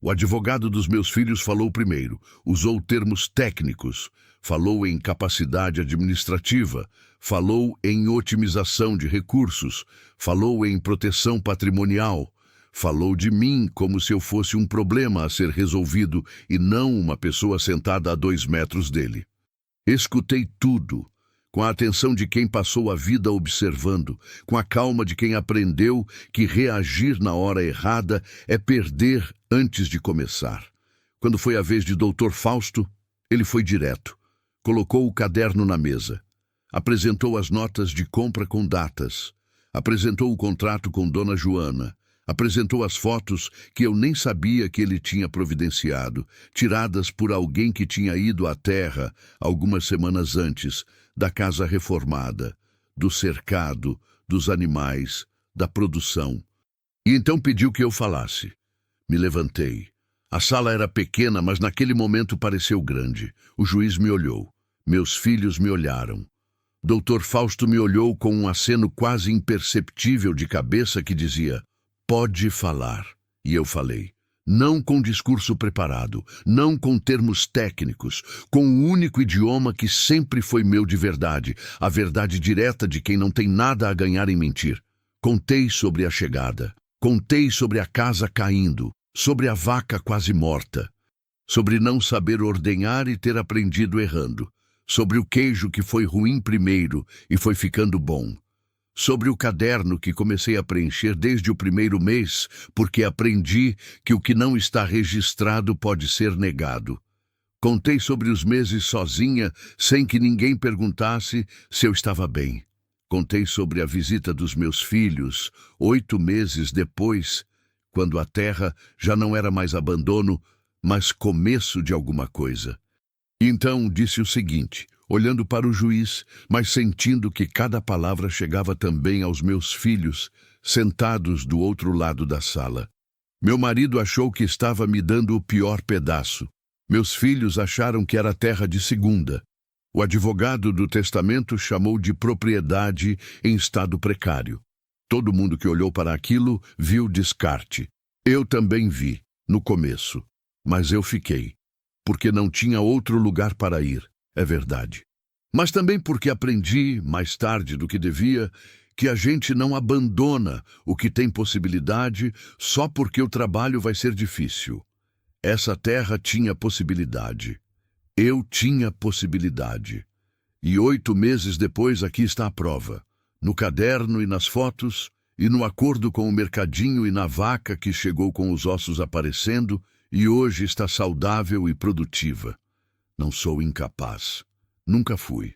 O advogado dos meus filhos falou primeiro, usou termos técnicos, falou em capacidade administrativa, falou em otimização de recursos, falou em proteção patrimonial, falou de mim como se eu fosse um problema a ser resolvido e não uma pessoa sentada a 2 metros dele. Escutei tudo, com a atenção de quem passou a vida observando, com a calma de quem aprendeu que reagir na hora errada é perder antes de começar. Quando foi a vez de Dr. Fausto, ele foi direto. Colocou o caderno na mesa. Apresentou as notas de compra com datas. Apresentou o contrato com Dona Joana. Apresentou as fotos que eu nem sabia que ele tinha providenciado, tiradas por alguém que tinha ido à terra algumas semanas antes, da casa reformada, do cercado, dos animais, da produção. E então pediu que eu falasse. Me levantei. A sala era pequena, mas naquele momento pareceu grande. O juiz me olhou. Meus filhos me olharam. Dr. Fausto me olhou com um aceno quase imperceptível de cabeça que dizia: "Pode falar." E eu falei. Não com discurso preparado, não com termos técnicos, com o único idioma que sempre foi meu de verdade, a verdade direta de quem não tem nada a ganhar em mentir. Contei sobre a chegada, contei sobre a casa caindo, sobre a vaca quase morta, sobre não saber ordenhar e ter aprendido errando, sobre o queijo que foi ruim primeiro e foi ficando bom, sobre o caderno que comecei a preencher desde o primeiro mês, porque aprendi que o que não está registrado pode ser negado. Contei sobre os meses sozinha, sem que ninguém perguntasse se eu estava bem. Contei sobre a visita dos meus filhos, 8 meses depois, quando a terra já não era mais abandono, mas começo de alguma coisa. Então disse o seguinte, olhando para o juiz, mas sentindo que cada palavra chegava também aos meus filhos, sentados do outro lado da sala. Meu marido achou que estava me dando o pior pedaço. Meus filhos acharam que era terra de segunda. O advogado do testamento chamou de propriedade em estado precário. Todo mundo que olhou para aquilo viu descarte. Eu também vi, no começo, mas eu fiquei, porque não tinha outro lugar para ir, é verdade. Mas também porque aprendi, mais tarde do que devia, que a gente não abandona o que tem possibilidade só porque o trabalho vai ser difícil. Essa terra tinha possibilidade. Eu tinha possibilidade. E 8 meses depois aqui está a prova. No caderno e nas fotos, e no acordo com o mercadinho e na vaca que chegou com os ossos aparecendo e hoje está saudável e produtiva. Não sou incapaz. Nunca fui.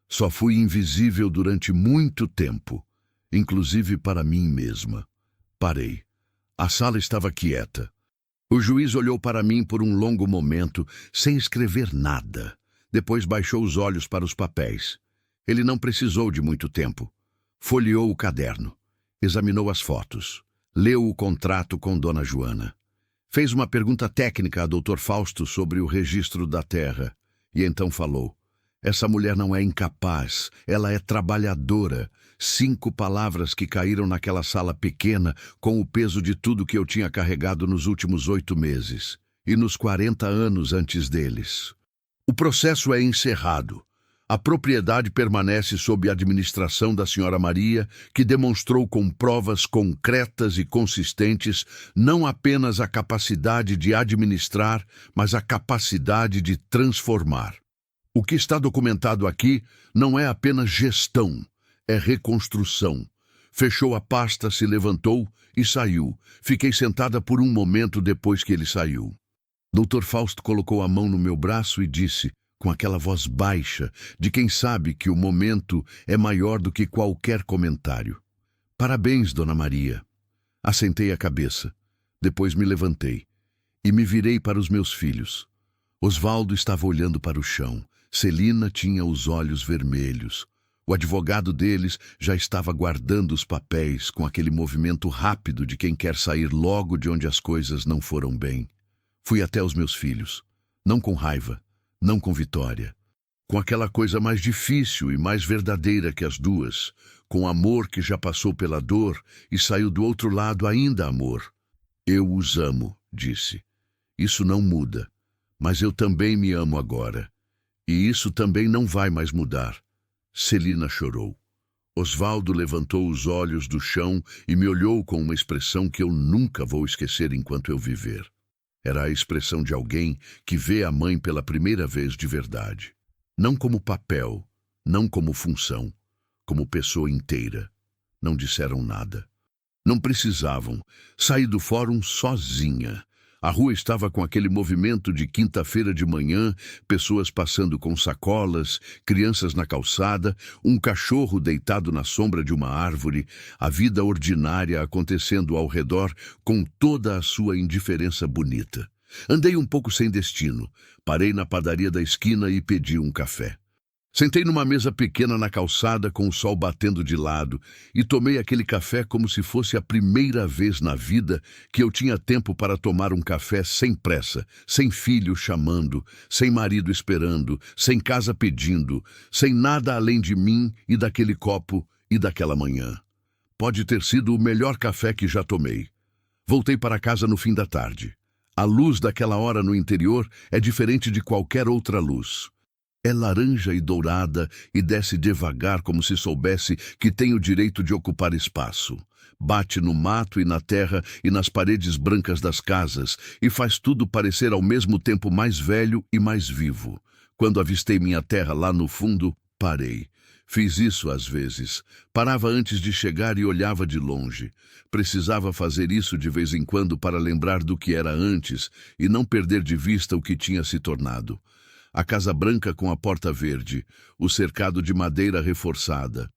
Só fui invisível durante muito tempo, inclusive para mim mesma. Parei. A sala estava quieta. O juiz olhou para mim por um longo momento, sem escrever nada. Depois baixou os olhos para os papéis. Ele não precisou de muito tempo. Folheou o caderno. Examinou as fotos. Leu o contrato com Dona Joana. Fez uma pergunta técnica a Dr. Fausto sobre o registro da terra. E então falou: essa mulher não é incapaz, ela é trabalhadora. 5 palavras que caíram naquela sala pequena com o peso de tudo que eu tinha carregado nos últimos 8 meses. E nos 40 anos antes deles. O processo é encerrado. A propriedade permanece sob a administração da Sra. Maria, que demonstrou com provas concretas e consistentes não apenas a capacidade de administrar, mas a capacidade de transformar. O que está documentado aqui não é apenas gestão, é reconstrução. Fechou a pasta, se levantou e saiu. Fiquei sentada por um momento depois que ele saiu. Dr. Fausto colocou a mão no meu braço e disse, com aquela voz baixa, de quem sabe que o momento é maior do que qualquer comentário: parabéns, Dona Maria. Assentei a cabeça. Depois me levantei e me virei para os meus filhos. Osvaldo estava olhando para o chão. Celina tinha os olhos vermelhos. O advogado deles já estava guardando os papéis com aquele movimento rápido de quem quer sair logo de onde as coisas não foram bem. Fui até os meus filhos, não com raiva, não com vitória, com aquela coisa mais difícil e mais verdadeira que as duas, com amor que já passou pela dor e saiu do outro lado ainda amor. Eu os amo, disse. Isso não muda, mas eu também me amo agora. E isso também não vai mais mudar. Celina chorou. Osvaldo levantou os olhos do chão e me olhou com uma expressão que eu nunca vou esquecer enquanto eu viver. Era a expressão de alguém que vê a mãe pela primeira vez de verdade. Não como papel, não como função, como pessoa inteira. Não disseram nada. Não precisavam. Saí do fórum sozinha. A rua estava com aquele movimento de quinta-feira de manhã, pessoas passando com sacolas, crianças na calçada, um cachorro deitado na sombra de uma árvore, a vida ordinária acontecendo ao redor com toda a sua indiferença bonita. Andei um pouco sem destino, parei na padaria da esquina e pedi um café. Sentei numa mesa pequena na calçada com o sol batendo de lado e tomei aquele café como se fosse a primeira vez na vida que eu tinha tempo para tomar um café sem pressa, sem filho chamando, sem marido esperando, sem casa pedindo, sem nada além de mim e daquele copo e daquela manhã. Pode ter sido o melhor café que já tomei. Voltei para casa no fim da tarde. A luz daquela hora no interior é diferente de qualquer outra luz. É laranja e dourada e desce devagar como se soubesse que tem o direito de ocupar espaço. Bate no mato e na terra e nas paredes brancas das casas e faz tudo parecer ao mesmo tempo mais velho e mais vivo. Quando avistei minha terra lá no fundo, parei. Fiz isso às vezes. Parava antes de chegar e olhava de longe. Precisava fazer isso de vez em quando para lembrar do que era antes e não perder de vista o que tinha se tornado. A casa branca com a porta verde, o cercado de madeira reforçada.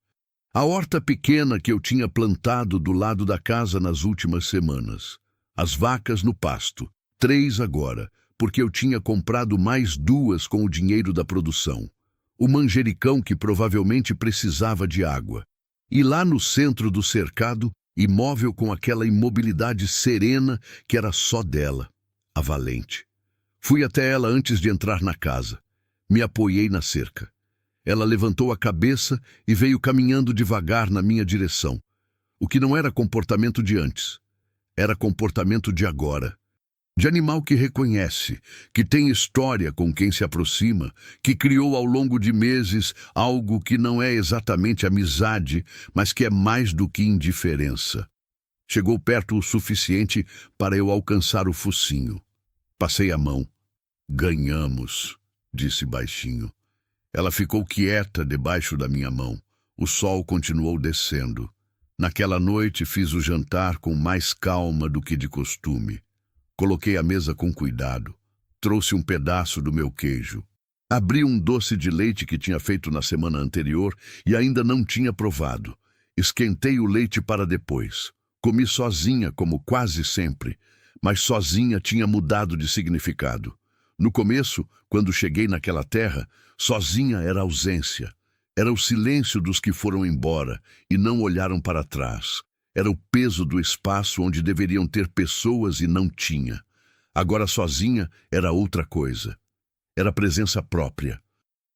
A horta pequena que eu tinha plantado do lado da casa nas últimas semanas. As vacas no pasto, 3 agora, porque eu tinha comprado mais 2 com o dinheiro da produção. O manjericão que provavelmente precisava de água. E lá no centro do cercado, imóvel com aquela imobilidade serena que era só dela, a Valente. Fui até ela antes de entrar na casa. Me apoiei na cerca. Ela levantou a cabeça e veio caminhando devagar na minha direção. O que não era comportamento de antes, era comportamento de agora. De animal que reconhece, que tem história com quem se aproxima, que criou ao longo de meses algo que não é exatamente amizade, mas que é mais do que indiferença. Chegou perto o suficiente para eu alcançar o focinho. Passei a mão. Ganhamos, disse baixinho. Ela ficou quieta debaixo da minha mão. O sol continuou descendo. Naquela noite fiz o jantar com mais calma do que de costume. Coloquei a mesa com cuidado. Trouxe um pedaço do meu queijo. Abri um doce de leite que tinha feito na semana anterior e ainda não tinha provado. Esquentei o leite para depois. Comi sozinha, como quase sempre, mas sozinha tinha mudado de significado. No começo, quando cheguei naquela terra, sozinha era ausência. Era o silêncio dos que foram embora e não olharam para trás. Era o peso do espaço onde deveriam ter pessoas e não tinha. Agora sozinha era outra coisa. Era presença própria.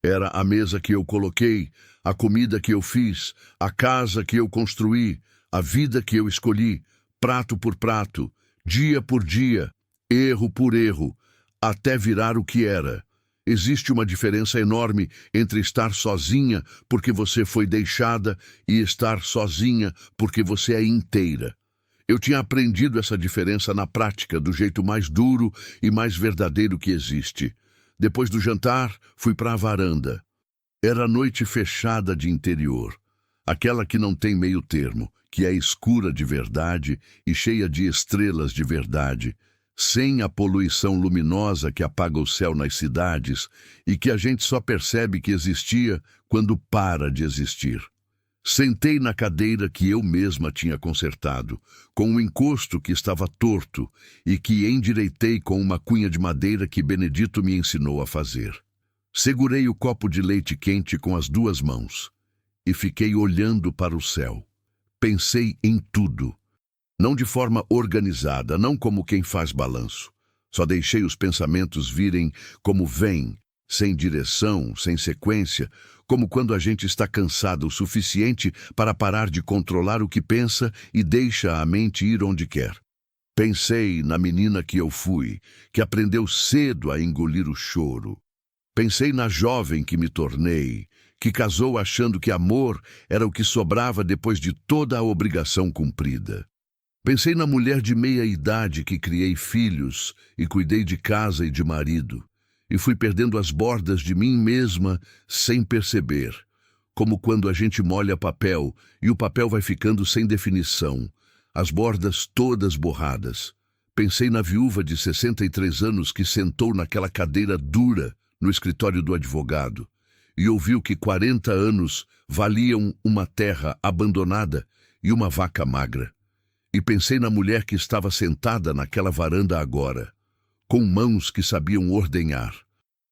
Era a mesa que eu coloquei, a comida que eu fiz, a casa que eu construí, a vida que eu escolhi, prato por prato, dia por dia, erro por erro, até virar o que era. Existe uma diferença enorme entre estar sozinha porque você foi deixada e estar sozinha porque você é inteira. Eu tinha aprendido essa diferença na prática, do jeito mais duro e mais verdadeiro que existe. Depois do jantar, fui para a varanda. Era noite fechada de interior, aquela que não tem meio termo, que é escura de verdade e cheia de estrelas de verdade, sem a poluição luminosa que apaga o céu nas cidades e que a gente só percebe que existia quando para de existir. Sentei na cadeira que eu mesma tinha consertado, com um encosto que estava torto e que endireitei com uma cunha de madeira que Benedito me ensinou a fazer. Segurei o copo de leite quente com as duas mãos e fiquei olhando para o céu. Pensei em tudo. Não de forma organizada, não como quem faz balanço. Só deixei os pensamentos virem como vêm, sem direção, sem sequência, como quando a gente está cansado o suficiente para parar de controlar o que pensa e deixa a mente ir onde quer. Pensei na menina que eu fui, que aprendeu cedo a engolir o choro. Pensei na jovem que me tornei, que casou achando que amor era o que sobrava depois de toda a obrigação cumprida. Pensei na mulher de meia idade que criei filhos e cuidei de casa e de marido, e fui perdendo as bordas de mim mesma sem perceber, como quando a gente molha papel e o papel vai ficando sem definição, as bordas todas borradas. Pensei na viúva de 63 anos que sentou naquela cadeira dura no escritório do advogado e ouviu que 40 anos valiam uma terra abandonada e uma vaca magra. E pensei na mulher que estava sentada naquela varanda agora, com mãos que sabiam ordenhar,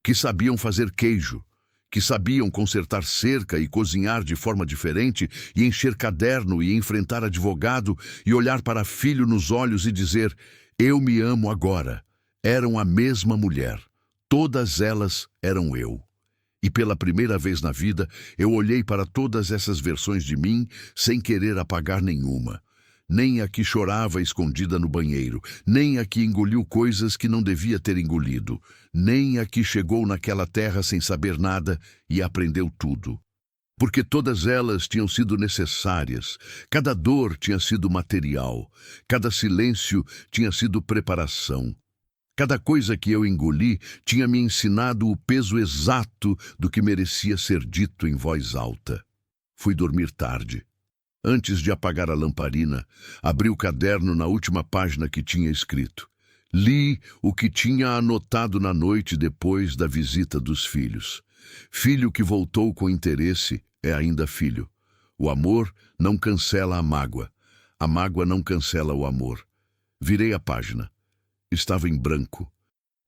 que sabiam fazer queijo, que sabiam consertar cerca e cozinhar de forma diferente e encher caderno e enfrentar advogado e olhar para filho nos olhos e dizer: eu me amo agora. Eram a mesma mulher. Todas elas eram eu. E pela primeira vez na vida, eu olhei para todas essas versões de mim sem querer apagar nenhuma. Nem a que chorava escondida no banheiro, nem a que engoliu coisas que não devia ter engolido, nem a que chegou naquela terra sem saber nada e aprendeu tudo. Porque todas elas tinham sido necessárias, cada dor tinha sido material, cada silêncio tinha sido preparação. Cada coisa que eu engoli tinha me ensinado o peso exato do que merecia ser dito em voz alta. Fui dormir tarde. Antes de apagar a lamparina, abri o caderno na última página que tinha escrito. Li o que tinha anotado na noite depois da visita dos filhos. Filho que voltou com interesse é ainda filho. O amor não cancela a mágoa. A mágoa não cancela o amor. Virei a página. Estava em branco.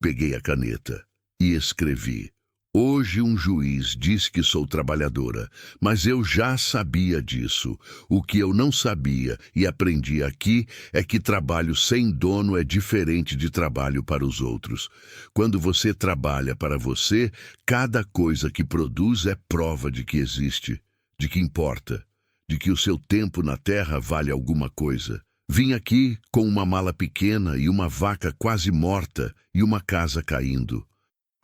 Peguei a caneta e escrevi: Hoje um juiz diz que sou trabalhadora, mas eu já sabia disso. O que eu não sabia e aprendi aqui é que trabalho sem dono é diferente de trabalho para os outros. Quando você trabalha para você, cada coisa que produz é prova de que existe, de que importa, de que o seu tempo na terra vale alguma coisa. Vim aqui com uma mala pequena e uma vaca quase morta e uma casa caindo.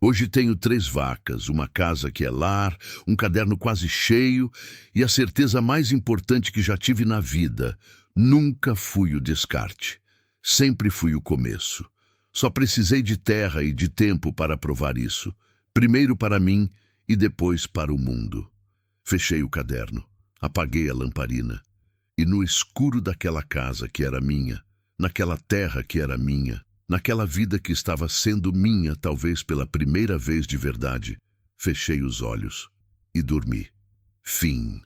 Hoje tenho 3 vacas, uma casa que é lar, um caderno quase cheio e a certeza mais importante que já tive na vida: nunca fui o descarte. Sempre fui o começo. Só precisei de terra e de tempo para provar isso. Primeiro para mim e depois para o mundo. Fechei o caderno, apaguei a lamparina e no escuro daquela casa que era minha, naquela terra que era minha, naquela vida que estava sendo minha, talvez pela primeira vez de verdade, fechei os olhos e dormi. Fim.